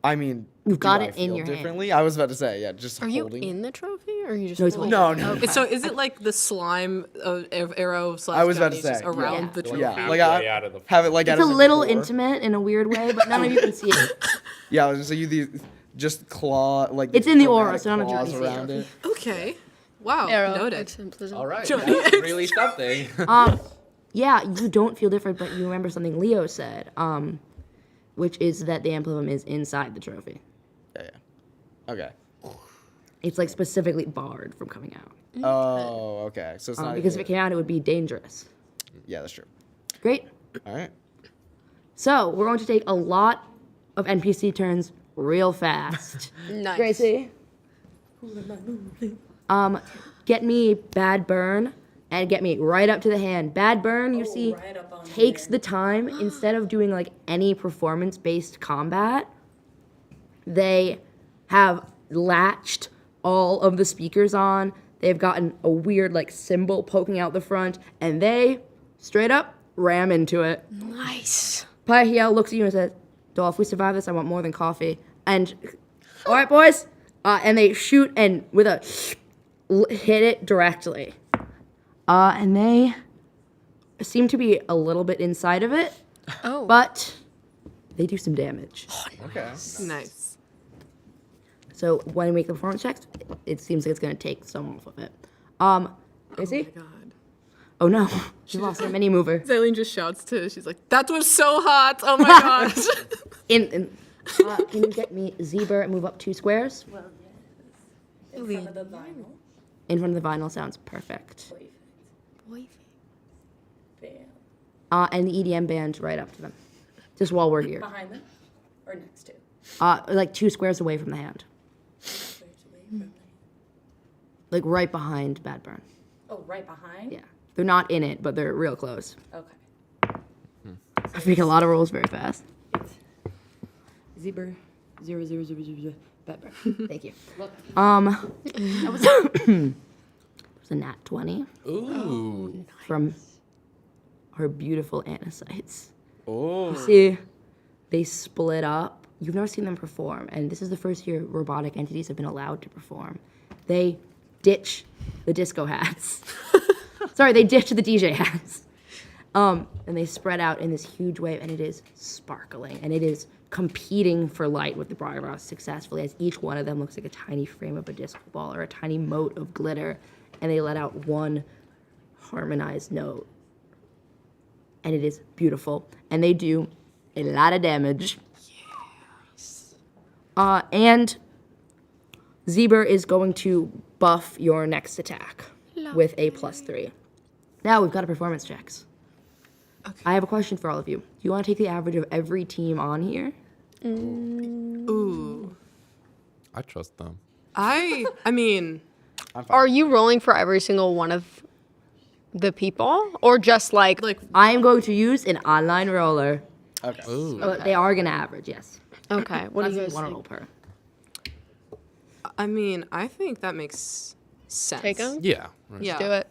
S2: I mean,
S1: You've got
S2: do I
S1: it in
S2: feel
S1: your hand.
S2: differently? I was about to say, yeah, just
S5: Are you
S2: holding.
S5: in the trophy, or are you just?
S1: No, he's
S5: holding
S1: holding
S2: No, no.
S4: So is it like the slime arrow slash
S2: I was about
S4: gunny
S2: to
S4: just
S2: say,
S4: around
S1: yeah.
S4: the trophy?
S2: Yeah,
S3: Halfway
S2: like I
S3: out of the
S2: have it like
S1: It's
S2: out
S1: a
S2: of the
S1: little
S2: core.
S1: intimate in a weird way, but none of you can see it.
S2: Yeah, I was gonna say just claw like.
S1: It's in the aura,
S2: chromatic
S1: so none of you
S2: claws
S1: can see it.
S2: around it.
S4: Okay. Wow.
S5: Arrow.
S4: Noted.
S3: All right. That's really something.
S1: Yeah, you don't feel different, but you remember something Leo said, which is that the emblem is inside the trophy.
S2: Yeah. Okay.
S1: It's like specifically barred from coming out.
S2: Oh, okay. So it's not
S1: Because if
S2: even-
S1: it came out, it would be dangerous.
S2: Yeah, that's true.
S1: Great.
S2: All right.
S1: So we're going to take a lot of NPC turns real fast.
S5: Nice.
S1: Gracie. Get me Bad Burn and get me right up to the hand. Bad Burn, you see, takes the time instead of doing like any performance-based combat. They have latched all of the speakers on. They've gotten a weird like symbol poking out the front, and they straight up ram into it.
S5: Nice.
S1: Pahiel looks at you and says, "Dolph, if we survive this, I want more than coffee." And all right, boys, and they shoot and with a hit it directly, and they seem to be a little bit inside of it,
S5: Oh.
S1: but they do some damage.
S2: Okay.
S4: Nice.
S1: So when we make the performance checks, it seems like it's gonna take some off of it. Gracie?
S4: Oh my god.
S1: Oh no, she lost her mini mover.
S4: Zaleen just shouts to. She's like, "That was so hot! Oh my gosh!"
S1: Can you get me Zebra and move up 2 squares?
S9: In front of the vinyl.
S1: In front of the vinyl sounds perfect.
S9: Bam.
S1: And the EDM band right up to them. Just while we're here.
S9: Behind them or next to?
S1: Like 2 squares away from the hand.
S9: Squares away from the-
S1: Like right behind Bad Burn.
S9: Oh, right behind?
S1: Yeah. They're not in it, but they're real close.
S9: Okay.
S1: I make a lot of rolls very fast.
S9: Zebra 0, 0, 0, 0, 0.
S1: pepper. Thank you. That was, it was a nat 20
S3: Ooh.
S1: from our beautiful anacites.
S2: Oh.
S1: See, they split up. You've never seen them perform, and this is the first year robotic entities have been allowed to perform. They ditch the disco hats. Sorry, they ditch the DJ hats. And they spread out in this huge wave, and it is sparkling, and it is competing for light with the Bratwurst successfully, as each one of them looks like a tiny frame of a disco ball or a tiny mote of glitter, and they let out one harmonized note. And it is beautiful, and they do a lot of damage. Yes. And Zebra is going to buff your next attack with a +3. Now we've got a performance checks. Okay. I have a question for all of you. Do you want to take the average of every team on here?
S4: Ooh.
S3: I trust them.
S4: I mean,
S5: Are you rolling for every single one of the people, or just like
S1: I am going to use an online roller.
S2: Okay.
S3: Ooh.
S1: So they are going to average, yes.
S5: okay? What do you
S1: That's
S5: guys
S1: one
S5: think?
S1: roll per.
S4: I mean, I think that makes sense.
S5: Take them.
S3: Yeah. Right.
S4: Yeah.
S5: Do it.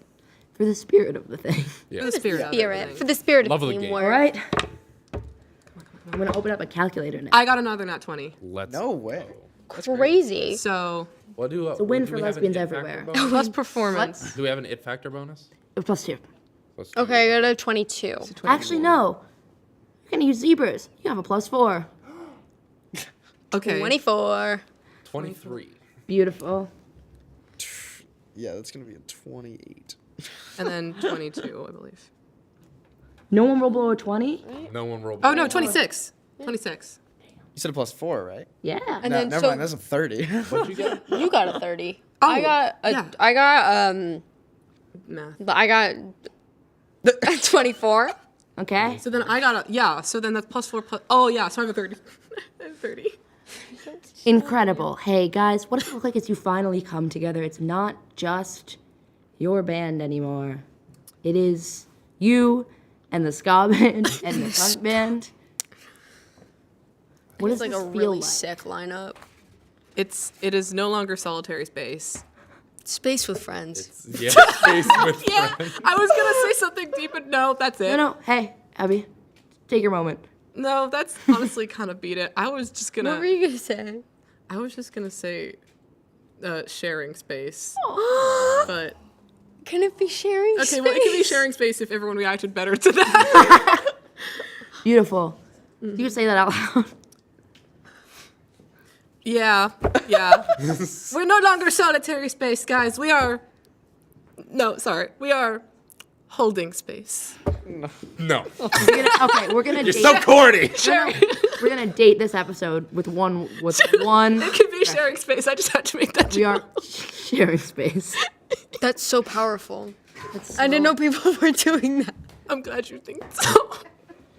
S1: For the spirit of the thing.
S3: Yeah.
S4: For the spirit. of
S5: Spirit
S4: everything.
S5: for the spirit of
S3: Love of the game.
S5: teamwork.
S1: All right. I'm going to open up a calculator now.
S4: I got another nat 20.
S3: Let's.
S2: No way.
S5: Crazy.
S4: So,
S3: What do?
S1: a win
S3: do
S1: for
S3: we have an
S1: lesbians
S3: it factor
S1: everywhere.
S3: bonus?
S4: plus performance.
S3: Do we have an it factor bonus?
S1: +2.
S3: Plus two.
S5: Okay, I got a 22.
S1: Actually, no. You're going to use zebras. You have a +4.
S4: Okay.
S5: 24.
S3: 23.
S1: Beautiful.
S2: Yeah, that's gonna be a 28.
S4: And then 22, I believe.
S1: No one rolled below a 20?
S3: No one rolled.
S4: Oh, no, 26. 26.
S2: You said a +4, right?
S1: Yeah.
S5: And
S2: No,
S5: then
S2: never
S5: so
S2: mind. That's a 30.
S3: What'd you get?
S5: you got a 30.
S4: Oh,
S5: I got a,
S4: yeah.
S5: I got
S4: Math.
S5: I got 24.
S1: Okay.
S4: So then I got a, yeah, so then that's +4 plus, oh yeah, so I have a 30. I have 30.
S1: Incredible. Hey, guys, what does it look like as you finally come together? It's not just your band anymore. It is you and the ska band and the punk band. What does
S5: It's like
S1: this
S5: a
S1: feel
S5: really
S1: like?
S5: sick lineup.
S4: It is no longer solitary space.
S5: Space with friends.
S3: Yeah. Space with
S4: Yeah,
S3: friends.
S4: I was gonna say something deep, but no, that's it.
S1: No. Hey, Abby, take your moment.
S4: No, that's honestly kind of beat it. I was just
S5: What were
S4: gonna,
S5: you gonna say?
S4: I was just gonna say, sharing space. But
S5: Can it be sharing
S4: okay,
S5: space?
S4: well, it could be sharing space if everyone reacted better to that.
S1: Beautiful. You can say that out loud.
S4: Yeah. We're no longer solitary space, guys. We are holding space.
S3: No.
S1: We're gonna
S3: You're
S1: date.
S3: so corny.
S1: We're gonna date this episode with one.
S4: It could be sharing space. I just had to make that
S1: We
S4: joke.
S1: are sharing space.
S5: That's so powerful.
S1: That's
S5: I didn't
S1: so-
S5: know people were doing that.
S4: I'm glad you think so.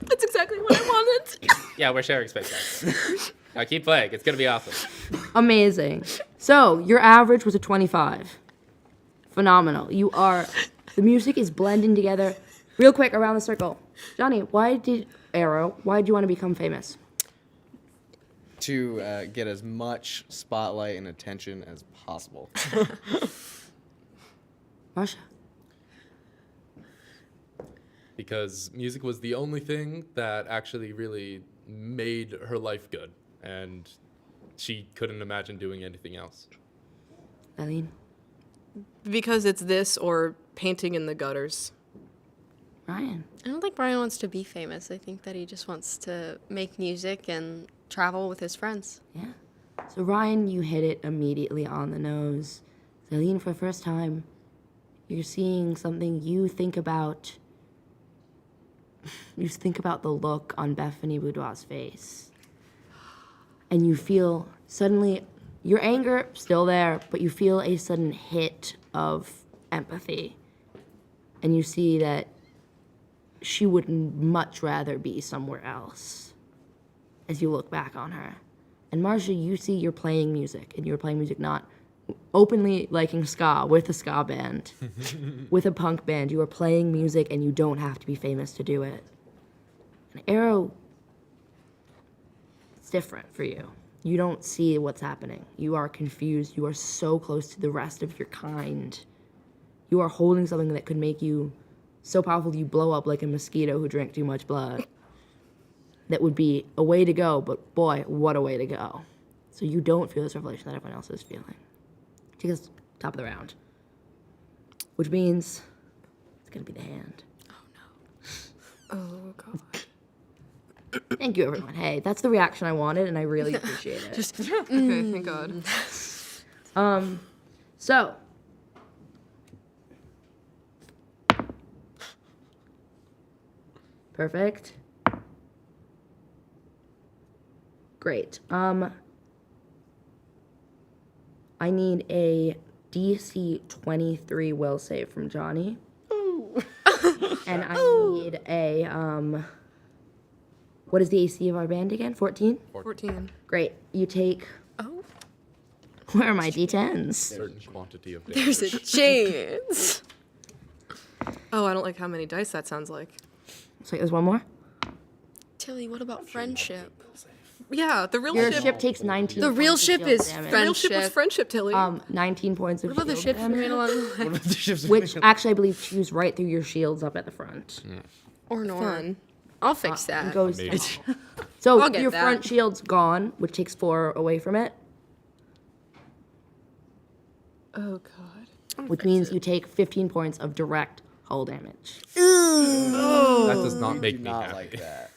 S4: That's exactly what I wanted.
S10: Yeah, we're sharing space, guys. Now keep playing. It's gonna be awesome.
S1: Amazing. So your average was a 25. Phenomenal. The music is blending together. Real quick, around the circle. Johnny, why did you want to become famous?
S2: To get as much spotlight and attention as possible.
S1: Marsha?
S3: Because music was the only thing that actually really made her life good, and she couldn't imagine doing anything else.
S1: Eileen?
S4: Because it's this or painting in the gutters.
S1: Ryan?
S5: I don't think Brian wants to be famous. I think that he just wants to make music and travel with his friends.
S1: Yeah. So Ryan, you hit it immediately on the nose. Eileen, for the first time, you're seeing something you think about. You think about the look on Bethany Boudoir's face. And you feel suddenly, your anger still there, but you feel a sudden hit of empathy. And you see that she would much rather be somewhere else as you look back on her. And Marcia, you see you're playing music, and you're playing music not openly liking ska with a ska band, with a punk band. You are playing music, and you don't have to be famous to do it. And Arrow, it's different for you. You don't see what's happening. You are confused. You are so close to the rest of your kind. You are holding something that could make you so powerful you blow up like a mosquito who drank too much blood. That would be a way to go, but boy, what a way to go. So you don't feel this revelation that everyone else is feeling. Take us top of the round. Which means it's going to be the hand.
S5: Oh God.
S1: Thank you, everyone. Hey, that's the reaction I wanted, and I really appreciate it.
S4: Okay, thank God.
S1: So. Perfect. Great. I need a DC 23 will save from Johnny. And I need a, what is the AC of our band again? 14?
S4: 14.
S1: Great. You take,
S5: Oh.
S1: where are my D10s?
S3: Certain quantity of
S5: There's
S3: damage.
S5: a chance.
S4: Oh, I don't like how many dice that sounds like.
S1: So there's one more.
S5: Tilly, what about friendship?
S4: Yeah, the real
S1: Your
S4: ship.
S1: ship takes 19
S5: The real
S1: points of
S5: ship
S1: shield
S5: is
S1: damage.
S4: The real ship was
S5: friendship.
S4: friendship, Tilly.
S1: 19 points of
S5: What about the
S1: shield
S5: ships we
S1: damage,
S5: made along the way?
S1: which actually I believe chews right through your shields up at the front.
S5: Or Nor.
S4: Fun.
S5: I'll fix
S1: And
S5: that.
S1: goes
S3: Maybe.
S1: down. So
S5: I'll get
S1: your
S5: that.
S1: front shield's gone, which takes 4 away from it,
S4: Oh, God.
S1: which means you take 15 points of direct hull damage.
S3: That does not
S2: Do
S3: make me
S2: not
S3: happy.
S2: like that.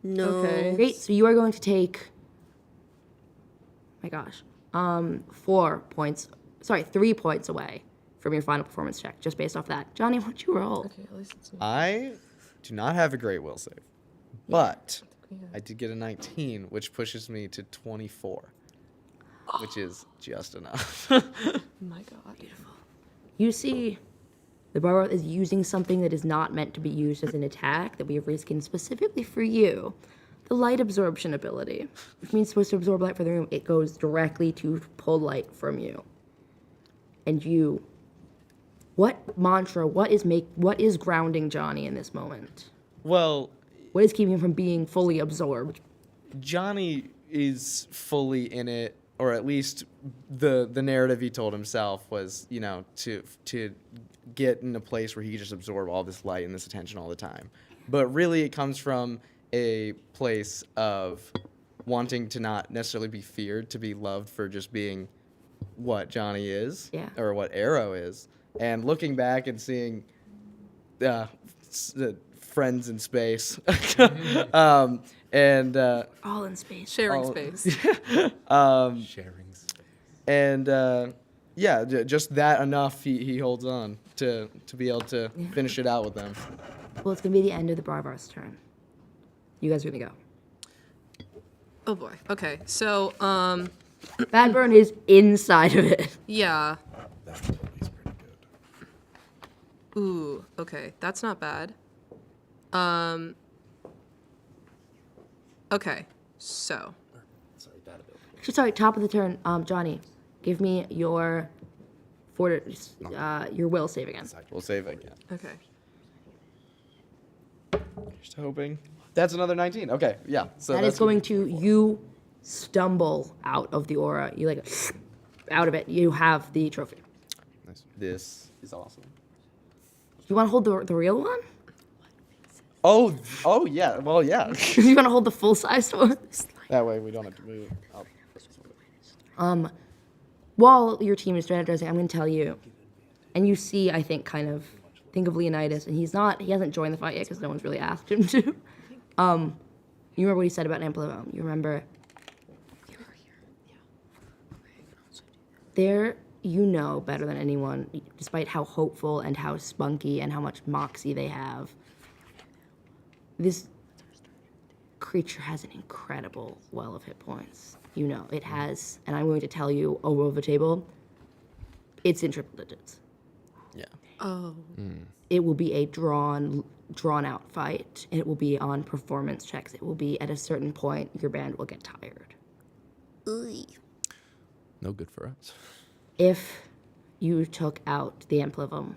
S5: No.
S4: Okay.
S1: Great. So you are going to take. My gosh, 3 points away from your final performance check, just based off that. Johnny, what'd you roll?
S4: Okay, at least it's not.
S2: I do not have a great will save, but I did get a 19, which pushes me to 24, which is just enough.
S4: Oh my God.
S1: You see, the Barrow is using something that is not meant to be used as an attack that we have reskinned specifically for you. The light absorption ability, which means it's supposed to absorb light from the room. It goes directly to pull light from you. And you, what mantra, what is grounding Johnny in this moment?
S2: Well,
S1: What is keeping him from being fully absorbed?
S2: Johnny is fully in it, or at least the narrative he told himself was, to get in a place where he could just absorb all this light and this attention all the time. But really, it comes from a place of wanting to not necessarily be feared, to be loved for just being what Johnny is,
S1: Yeah.
S2: or what Arrow is, and looking back and seeing the friends in space, and
S1: All in space.
S4: Sharing
S2: Oh.
S4: space.
S3: Sharing space.
S2: and just that enough. He holds on to be able to finish it out with them.
S1: Well, it's going to be the end of the Barvar's turn. You guys are going to go.
S4: Oh boy. Okay. So,
S1: Bad Burn is inside of it.
S4: yeah. Ooh, okay. That's not bad. Okay. So,
S1: Sorry, top of the turn. Johnny, give me your your will save again.
S2: We'll save again.
S4: okay.
S2: Just hoping. That's another 19. Okay, yeah. So
S1: That
S2: that's
S1: is going to, you stumble out of the aura. You like, out of it. You have the trophy.
S2: Nice. This is awesome.
S1: You want to hold the real one?
S2: Oh yeah. Well, yeah.
S1: You want to hold the full size one?
S2: That way we don't have to move.
S1: While your team is strategizing, I'm going to tell you, and you see, I think, think of Leonidas, and he hasn't joined the fight yet because no one's really asked him to. You remember what he said about Amplivome. You remember there, you know better than anyone, despite how hopeful and how spunky and how much moxie they have, this creature has an incredible well of hit points. You know, it has, and I'm going to tell you over the table, it's in triple digits.
S2: Yeah.
S4: Oh.
S1: It will be a drawn out fight, and it will be on performance checks. It will be at a certain point, your band will get tired.
S3: No good for us.
S1: If you took out the Amplivum,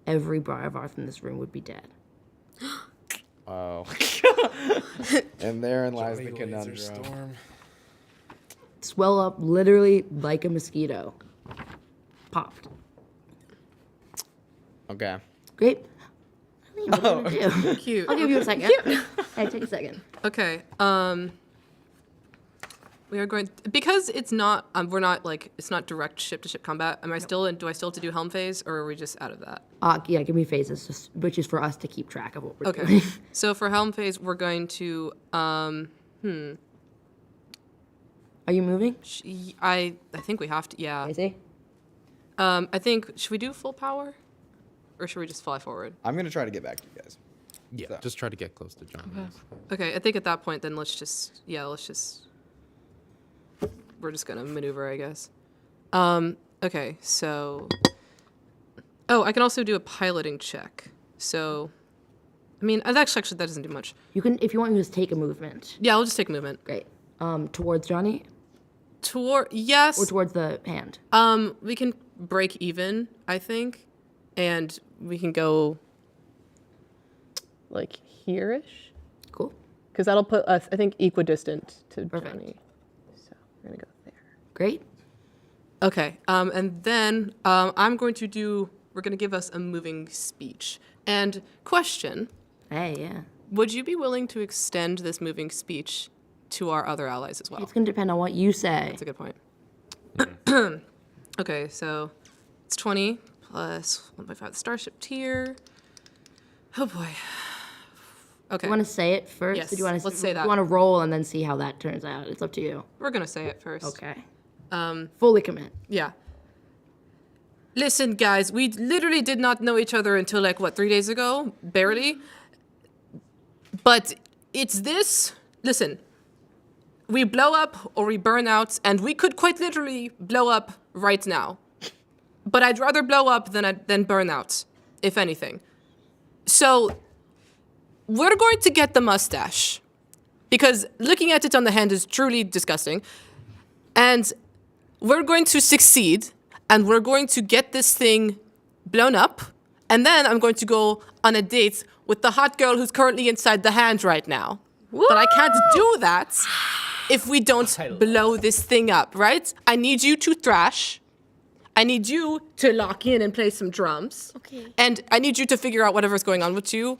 S1: every Briarvarth in this room would be dead.
S2: Oh. And therein lies the conundrum.
S1: Swell up literally like a mosquito. Popped.
S2: Okay.
S1: Great. What are you gonna do?
S4: Cute.
S1: I'll give you a second. Hey, take a second.
S4: Okay. We are going because it's not. We're not like it's not direct ship-to-ship combat. Am I still in? Do I still have to do helm phase, or are we just out of that?
S1: Yeah, give me phases, which is for us to keep track of what we're
S4: Okay.
S1: doing.
S4: So for helm phase, we're going to.
S1: Are you moving?
S4: I think we have to. Yeah.
S1: Easy.
S4: I think should we do full power, or should we just fly forward?
S2: I'm gonna try to get back to you guys.
S3: Yeah,
S2: So.
S3: just try to get close to John.
S4: Okay. I think at that point, then let's just. We're just gonna maneuver, I guess. Okay. So. Oh, I can also do a piloting check. So. I mean, actually, that doesn't do much.
S1: You can, if you want, you just take a movement.
S4: Yeah, I'll just take movement.
S1: Great. Towards Johnny
S4: Yes.
S1: or towards the hand.
S4: We can break even, I think, and we can go like here-ish,
S1: Cool.
S4: because that'll put us, I think, equidistant to
S1: Perfect.
S4: Johnny. So we're gonna go there.
S1: Great.
S4: Okay, and then we're gonna give us a moving speech. And question,
S1: Hey, yeah.
S4: would you be willing to extend this moving speech to our other allies as well?
S1: It's gonna depend on what you say.
S4: That's a good point. Okay, so it's 20 plus 1.5 the starship tier. Oh boy. Okay.
S1: You want to say it first?
S4: Yes,
S1: Or do you want to
S4: let's say that.
S1: You want to roll and then see how that turns out? It's up to you.
S4: We're gonna say it first.
S1: Okay. Fully commit.
S4: Yeah. Listen, guys, we literally did not know each other until 3 days ago, barely. But it's this. Listen, we blow up or we burn out, and we could quite literally blow up right now. But I'd rather blow up than burn out, if anything. So we're going to get the mustache, because looking at it on the hand is truly disgusting. And we're going to succeed, and we're going to get this thing blown up, and then I'm going to go on a date with the hot girl who's currently inside the hand right now. But I can't do that if we don't blow this thing up, right? I need you to thrash. I need you to lock in and play some drums.
S5: Okay.
S4: And I need you to figure out whatever's going on with you.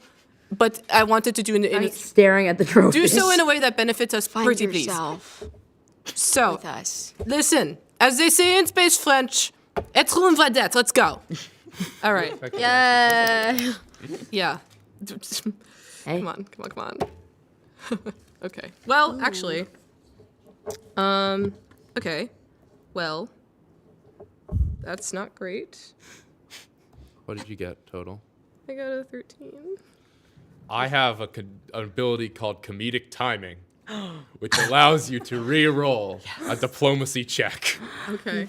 S4: But I wanted to do
S1: Staring at the trophy.
S4: do so in a way that benefits us
S5: Find
S4: pretty please.
S5: yourself
S4: So,
S5: with us.
S4: listen, as they say in space French, être une vedette, let's go. All right.
S5: Yeah.
S4: Yeah.
S1: Hey.
S4: Come on. Okay. Well, actually, okay. Well, that's not great.
S3: What did you get total?
S4: I got a 13.
S3: I have an ability called comedic timing, which allows you to re-roll a diplomacy check.
S4: Okay.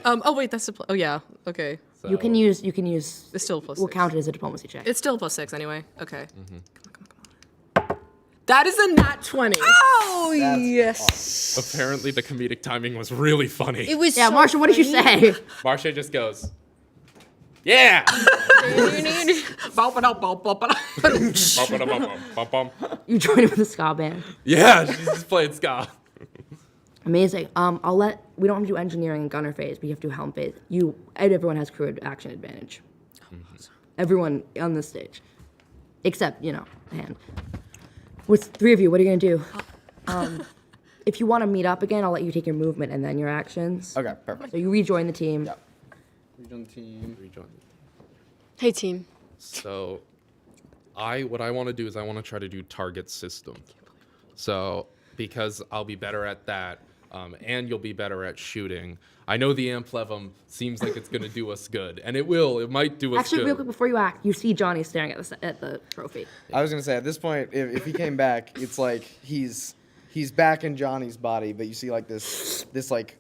S4: Oh wait, that's oh yeah. Okay.
S3: So,
S1: You can use.
S4: It's still plus
S1: We'll
S4: 6.
S1: count it as a diplomacy check.
S4: It's still +6 anyway. Okay. Come on. That is a nat 20.
S5: Oh, yes.
S3: apparently the comedic timing was really funny.
S5: It was
S1: Yeah,
S5: so
S1: Marsha, what did you
S5: funny.
S1: say?
S3: Marcia just goes, yeah!
S1: You joined in with the ska band.
S3: Yeah, she's just playing ska.
S1: Amazing. We don't have to do engineering and gunner phase. We have to do helm phase. Everyone has crew action advantage. Everyone on this stage, except a hand. With 3 of you, what are you gonna do? If you want to meet up again, I'll let you take your movement and then your actions.
S2: Okay, perfect.
S1: So you rejoin the team.
S2: Yep. Rejoin the team.
S5: Hey, team.
S3: So, what I want to do is I want to try to do target system. So, because I'll be better at that, and you'll be better at shooting. I know the Amplevum seems like it's going to do us good, and it will. It might do us
S1: Actually,
S3: good.
S1: real quick before you act, you see Johnny staring at the trophy.
S2: I was gonna say at this point, if he came back, it's like he's back in Johnny's body, but you see like this like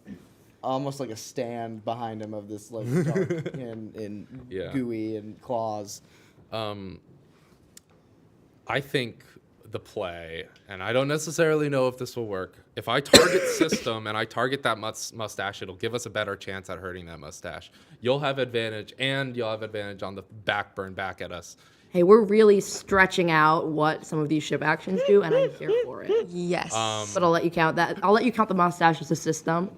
S2: almost like a stand behind him of this like dark and
S3: Yeah.
S2: gooey and claws.
S3: I think the play, and I don't necessarily know if this will work. If I target system and I target that mustache, it'll give us a better chance at hurting that mustache. You'll have advantage, and you'll have advantage on the burn back at us
S1: hey, we're really stretching out what some of these ship actions do, and I'm here for it.
S5: Yes.
S1: But I'll let you count that. I'll let you count the mustache as a system.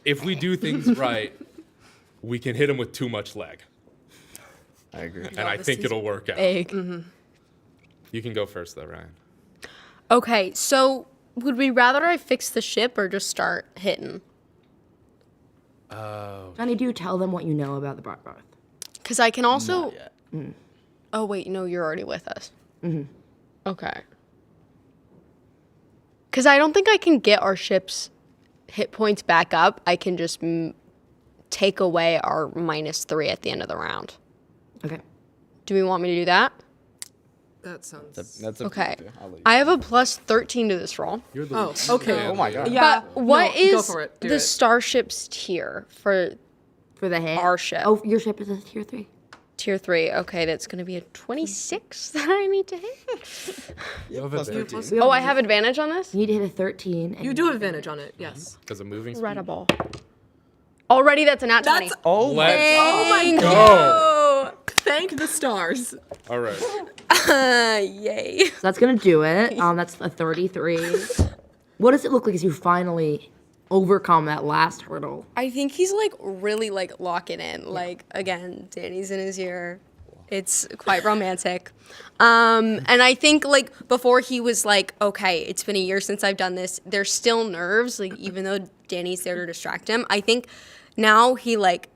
S3: If we do things right, we can hit him with too much leg.
S2: I agree.
S3: And I think it'll work out.
S5: Big.
S3: You can go first, though, Ryan.
S5: Okay, so would we rather I fix the ship or just start hitting?
S1: Johnny, do tell them what you know about the Barbarth.
S5: Because I can also.
S2: Not yet.
S5: Oh wait, no, you're already with us. Okay. Because I don't think I can get our ship's hit points back up. I can just take away our -3 at the end of the round.
S1: Okay.
S5: Do we want me to do that?
S4: That sounds.
S2: That's
S5: Okay.
S2: I'll let you.
S5: I have a +13 to this roll.
S3: You're the
S4: Oh, okay.
S2: Oh my god.
S4: Yeah.
S5: But what
S4: no,
S5: is
S4: go for it. Do
S5: the
S4: it.
S5: starship's tier for
S1: For the hand?
S5: our ship?
S1: Oh, your ship is a tier 3.
S5: Tier 3. Okay, that's going to be a 26 that I need to hit.
S3: You have
S2: Plus
S3: advantage
S2: 13.
S5: Oh, I have advantage on this?
S1: You need to hit a 13. and
S4: You do have advantage on it. Yes.
S3: because of moving speed.
S5: Incredible. Already that's a nat 20.
S4: That's.
S2: Oh my.
S3: Let's
S5: Thank
S3: go.
S4: Thank the stars.
S3: All right.
S5: Yay.
S1: So that's going to do it. That's a 33. What does it look like as you finally overcome that last hurdle?
S5: I think he's like really like locking in. Like again, Danny's in his ear. It's quite romantic. And I think like before he was like, okay, it's been a year since I've done this. There's still nerves, like even though Danny's there to distract him. I think now he like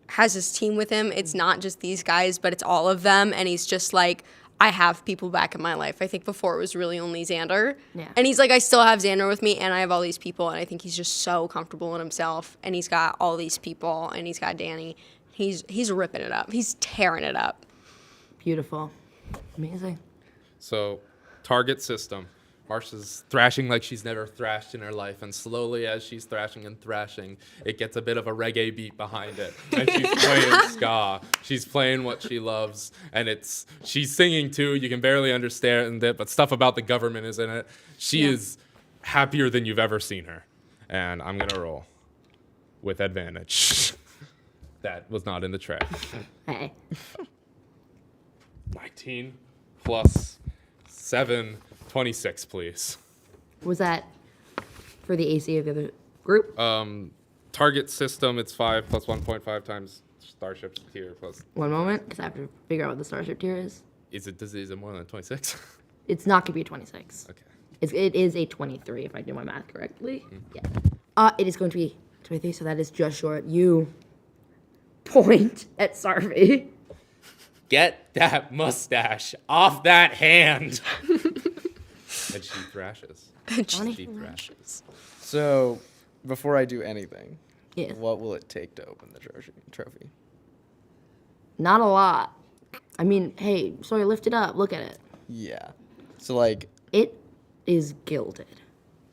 S5: has his team with him. It's not just these guys, but it's all of them. And he's just like, I have people back in my life. I think before it was really only Xander.
S1: Yeah.
S5: And he's like, I still have Xander with me and I have all these people. And I think he's just so comfortable in himself. And he's got all these people and he's got Danny. He's ripping it up. He's tearing it up.
S1: Beautiful. Amazing.
S3: So, target system. Marsha's thrashing like she's never thrashed in her life, and slowly as she's thrashing and thrashing, it gets a bit of a reggae beat behind it. And she's playing ska. She's playing what she loves, and she's singing too. You can barely understand it, but stuff about the government is in it. She is happier than you've ever seen her. And I'm gonna roll with advantage. That was not in the tray.
S1: Hey.
S3: 19 plus 7, 26, please.
S1: Was that for the AC of the other group?
S3: Target system, it's 5 plus 1.5 times Starship's tier plus.
S1: One moment, because I have to figure out what the Starship tier is.
S3: Is it more than 26?
S1: It's not going to be a 26.
S3: Okay.
S1: It is a 23, if I do my math correctly. Yeah. It is going to be 23, so that is just short. You point at Sarvi.
S10: Get that mustache off that hand.
S3: And she thrashes.
S1: Johnny?
S3: She thrashes.
S2: So, before I do anything,
S1: Yes.
S2: what will it take to open the trophy?
S1: Not a lot. I mean, hey, sorry, lift it up. Look at it.
S2: Yeah. So, like,
S1: It is gilded.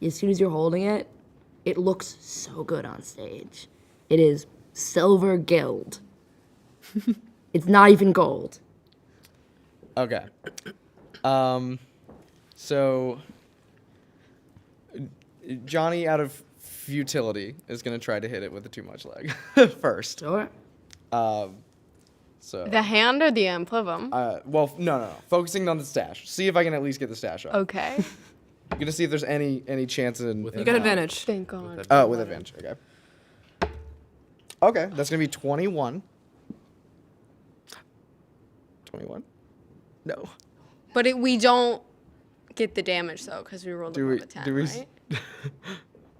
S1: As soon as you're holding it, it looks so good on stage. It is silver gild. It's not even gold.
S2: okay. So, Johnny, out of futility, is going to try to hit it with a too much leg first.
S1: Sure.
S2: So,
S5: The hand or the emblem?
S2: well, no. Focusing on the stash. See if I can at least get the stash up.
S5: Okay.
S2: I'm going to see if there's any chance in.
S4: You got advantage.
S5: Thank God.
S2: Oh, with advantage. Okay. Okay, that's going to be 21. 21? No.
S5: But we don't get the damage though, because we rolled
S2: Do
S5: above
S2: we?
S5: a 10,
S2: Do we?
S5: right?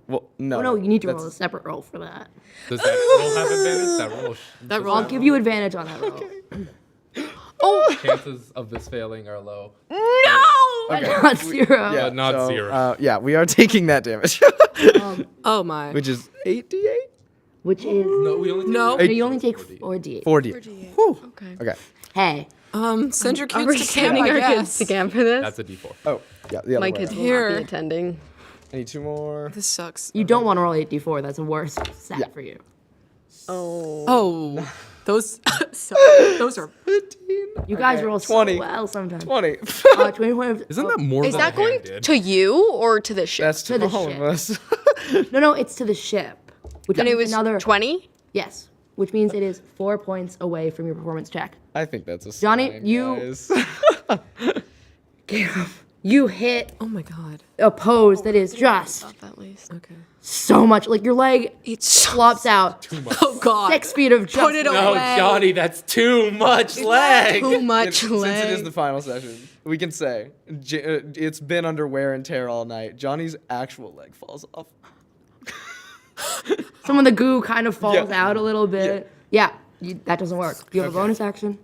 S2: Well, no.
S1: Oh, no, you need to roll a
S2: that's-
S1: separate roll for that.
S3: Does that roll have advantage?
S4: That roll.
S1: I'll give you advantage on that roll.
S3: Chances of this failing are low.
S1: But not 0.
S2: Yeah,
S3: But not
S2: so,
S3: 0.
S2: Yeah, we are taking that damage,
S4: Oh my.
S2: which is 8d8.
S1: Which is...
S3: No, we only take
S4: No.
S1: No, you only take 4d8.
S2: 4d8. Whew.
S5: Okay.
S2: Okay.
S1: Hey,
S4: Send your
S5: Are we
S4: kids to camp,
S5: sending
S4: I
S5: our
S4: guess.
S5: kids to camp for this?
S3: That's a d4.
S2: Oh, yeah, the other
S5: My
S2: way
S5: kids
S2: around.
S5: will not
S4: Here.
S5: be attending.
S2: I need 2 more.
S4: This sucks.
S1: you don't want to roll 8d4. That's a worse set
S2: Yeah.
S1: for you.
S4: Oh, those those are.
S2: 15.
S1: You guys
S2: Okay,
S1: roll
S2: 20.
S1: so well sometimes.
S2: 20.
S1: 20.
S3: Isn't that more
S5: Is
S3: than
S5: that
S3: the
S5: going
S3: hand did?
S5: to you or to the ship?
S2: That's to
S1: the
S2: all
S1: ship.
S2: of us.
S1: No, it's to the ship. Which
S5: and it
S1: means
S5: was
S1: another
S5: 20?
S1: Yes. which means it is 4 points away from your performance check.
S2: I think that's a
S1: Johnny,
S2: sign,
S1: you-
S2: guys.
S1: You hit
S4: Oh my god.
S1: a pose that is just
S4: Stop that, least. Okay.
S1: so much. Like your leg
S5: It's
S1: flops out
S4: Oh god.
S1: 6 feet of just.
S5: Put it
S10: No,
S5: away.
S10: Johnny, that's too much leg.
S5: Too much
S2: Since it is
S5: leg.
S2: the final session, we can say it's been under wear and tear all night. Johnny's actual leg falls off.
S1: Some of the goo kind of falls
S2: Yeah.
S1: out a little bit. Yeah, that doesn't work. You have a bonus action.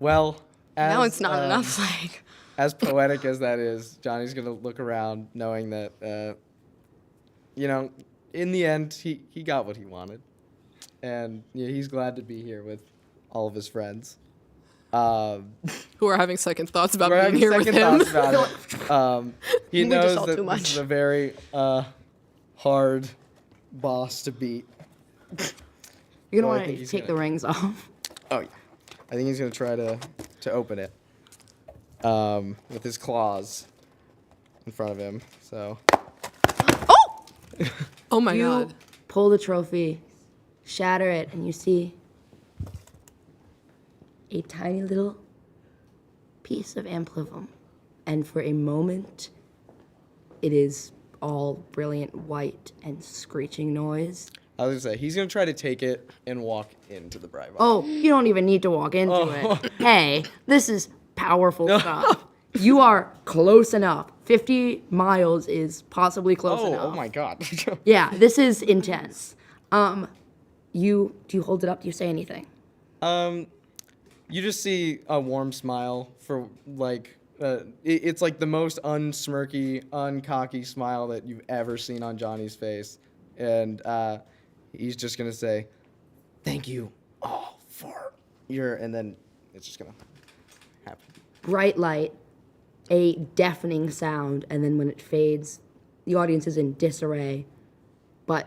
S2: Well, as,
S5: Now it's not enough leg.
S2: As poetic as that is, Johnny's gonna look around knowing that, in the end, he got what he wanted, and he's glad to be here with all of his friends.
S4: Who are having second thoughts about
S2: We're
S4: being
S2: having
S4: here with
S2: second
S4: him.
S2: thoughts about it. He
S5: We just
S2: knows
S5: saw
S2: that
S5: too
S2: this
S5: much.
S2: is a very hard boss to beat.
S1: You're
S2: So I
S1: gonna want
S2: think
S1: to
S2: he's
S1: take
S2: gonna-
S1: the rings off.
S2: Oh yeah, I think he's gonna try to open it with his claws in front of him. So
S4: Oh my
S1: You
S4: god.
S1: pull the trophy, shatter it, and you see a tiny little piece of amplivum. And for a moment, it is all brilliant white and screeching noise.
S2: I was gonna say he's gonna try to take it and walk into the bride.
S1: Oh, you don't even need to walk into it. Hey, this is powerful stuff. You are close enough. 50 miles is possibly close enough.
S2: Oh my God.
S1: Yeah, this is intense. Do you hold it up? Do you say anything?
S2: You just see a warm smile for like it's like the most unsmirky, uncocky smile that you've ever seen on Johnny's face, and he's just gonna say, "Thank you all for your," and then it's just gonna happen.
S1: Bright light, a deafening sound, and then when it fades, the audience is in disarray. But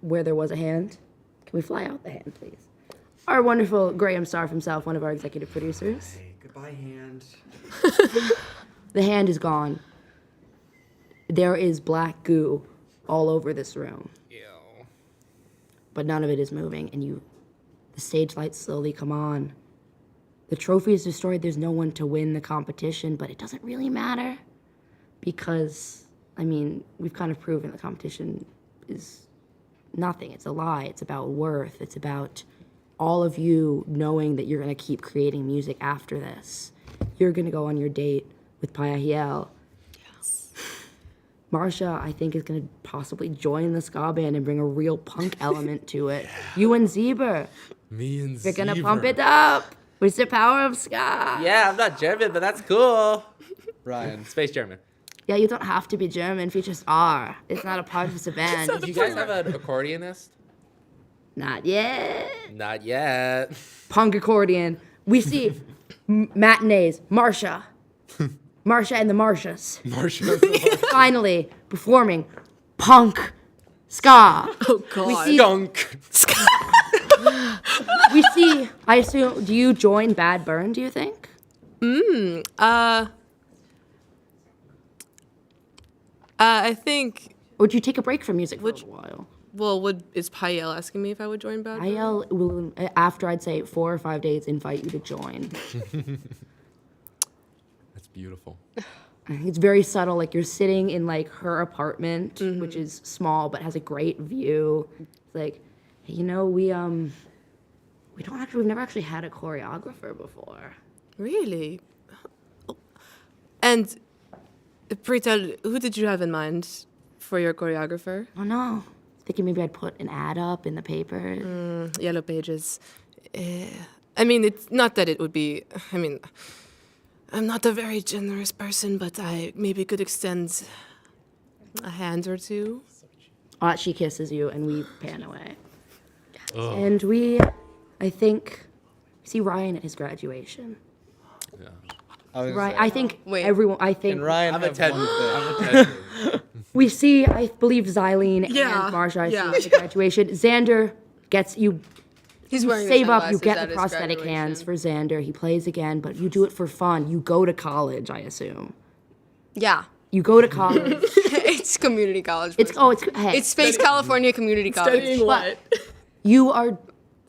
S1: where there was a hand. Can we fly out the hand, please? Our wonderful Graham Starr himself, one of our executive producers.
S6: Hey, goodbye, hand.
S1: The hand is gone. There is black goo all over this room. But none of it is moving, and the stage lights slowly come on. The trophy is destroyed. There's no one to win the competition, but it doesn't really matter because, we've kind of proven the competition is nothing. It's a lie. It's about worth. It's about all of you knowing that you're going to keep creating music after this. You're going to go on your date with Payahiel. Yes. Marsha, I think, is going to possibly join the ska band and bring a real punk element to it. You and Zebra,
S3: Me and
S1: you're going to
S3: Zebra.
S1: pump it up. It's the power of ska.
S10: Yeah, I'm not German, but that's cool.
S2: Ryan,
S10: Space German.
S1: Yeah, you don't have to be German if you just are. It's not a part of the band.
S10: Did you guys have an accordionist?
S1: Not yet.
S10: Not yet.
S1: Punk accordion. We see matinees. Marsha and the Marshas. Finally performing punk ska.
S4: Oh god.
S1: We see,
S10: Gunk.
S1: we see, I assume, do you join Bad Burn, do you think?
S4: I think.
S1: Or do you take a break from music for a while?
S4: Well, is Payel asking me if I would join Bad Burn?
S1: I'll will, after I'd say 4 or 5 days, invite you to join.
S3: That's beautiful.
S1: It's very subtle, like you're sitting in like her apartment, which is small but has a great view. It's like, hey, we've never actually had a choreographer before.
S4: Really? And Pritel, who did you have in mind for your choreographer?
S1: Oh no, thinking maybe I'd put an ad up in the paper.
S4: Yellow Pages. It's not that it would be. I'm not a very generous person, but I maybe could extend a hand or two.
S1: She kisses you, and we pan away. And I think, see Ryan at his graduation.
S3: Yeah.
S1: Right, I think
S5: Wait.
S1: everyone. I think
S2: and Ryan,
S10: I'm
S2: have
S10: attending.
S2: one thing.
S10: I'm attending.
S1: we see. I believe Xylene
S4: Yeah,
S1: and Marsha. I
S4: yeah.
S1: see at the graduation. Xander gets you.
S5: He's
S1: You
S5: wearing
S1: save
S5: the
S1: up. You
S5: sunglasses
S1: get
S5: at
S1: the
S5: his
S1: prosthetic
S5: graduation.
S1: hands for Xander. He plays again, but you do it for fun. You go to college. I assume
S5: Yeah.
S1: you go to college.
S5: It's community college.
S1: It's Hey.
S5: It's Space California Community College.
S4: Studying what?
S1: You are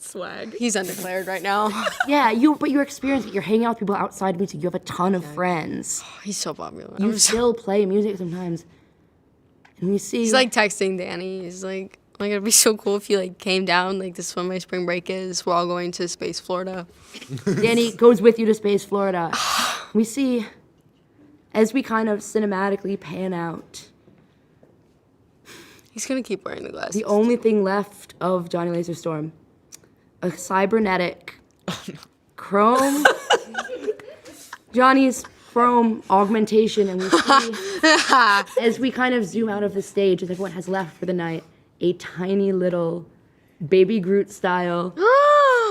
S4: Swag.
S5: He's undeclared right now.
S1: Yeah, but your experience, you're hanging out with people outside music. You have a ton of friends.
S5: He's so popular.
S1: You still play music sometimes. And we see.
S5: He's like texting Danny. He's like, oh my God, it'd be so cool if you like came down. Like, this is when my spring break is. We're all going to Space Florida.
S1: Danny goes with you to Space Florida. We see, as we kind of cinematically pan out,
S5: He's gonna keep wearing the glasses.
S1: the only thing left of Johnny Laserstorm, a cybernetic chrome, Johnny's chrome augmentation, and we see, as we kind of zoom out of the stage, as everyone has left for the night, a tiny little Baby Groot style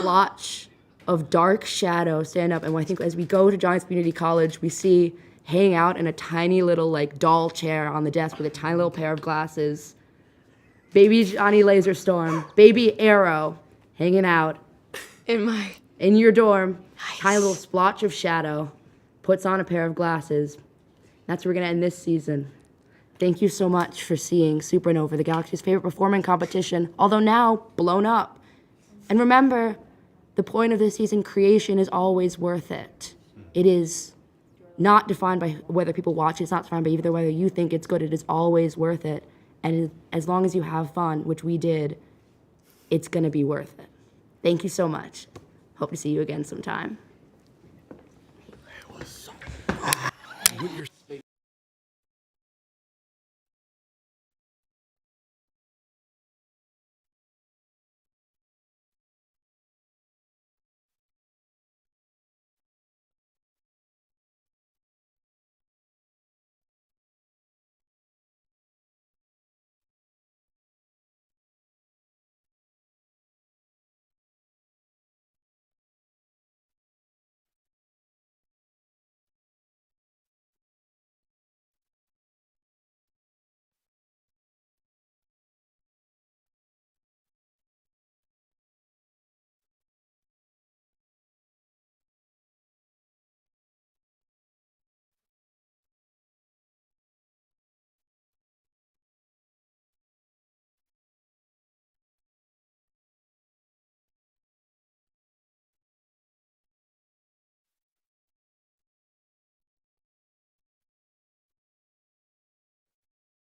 S1: splotch of dark shadow stand up. And I think as we go to Johnny's Community College, we see hanging out in a tiny little like doll chair on the desk with a tiny little pair of glasses, Baby Johnny Laserstorm, Baby Arrow, hanging out in your dorm. Tiny little splotch of shadow, puts on a pair of glasses. That's where we're gonna end this season. Thank you so much for seeing Supernova, the Galaxy's favorite performing competition, although now blown up. And remember, the point of this season, creation is always worth it. It is not defined by whether people watch it. It's not defined by either whether you think it's good. It is always worth it. And as long as you have fun, which we did, it's going to be worth it. Thank you so much. Hope to see you again sometime.
S3: You're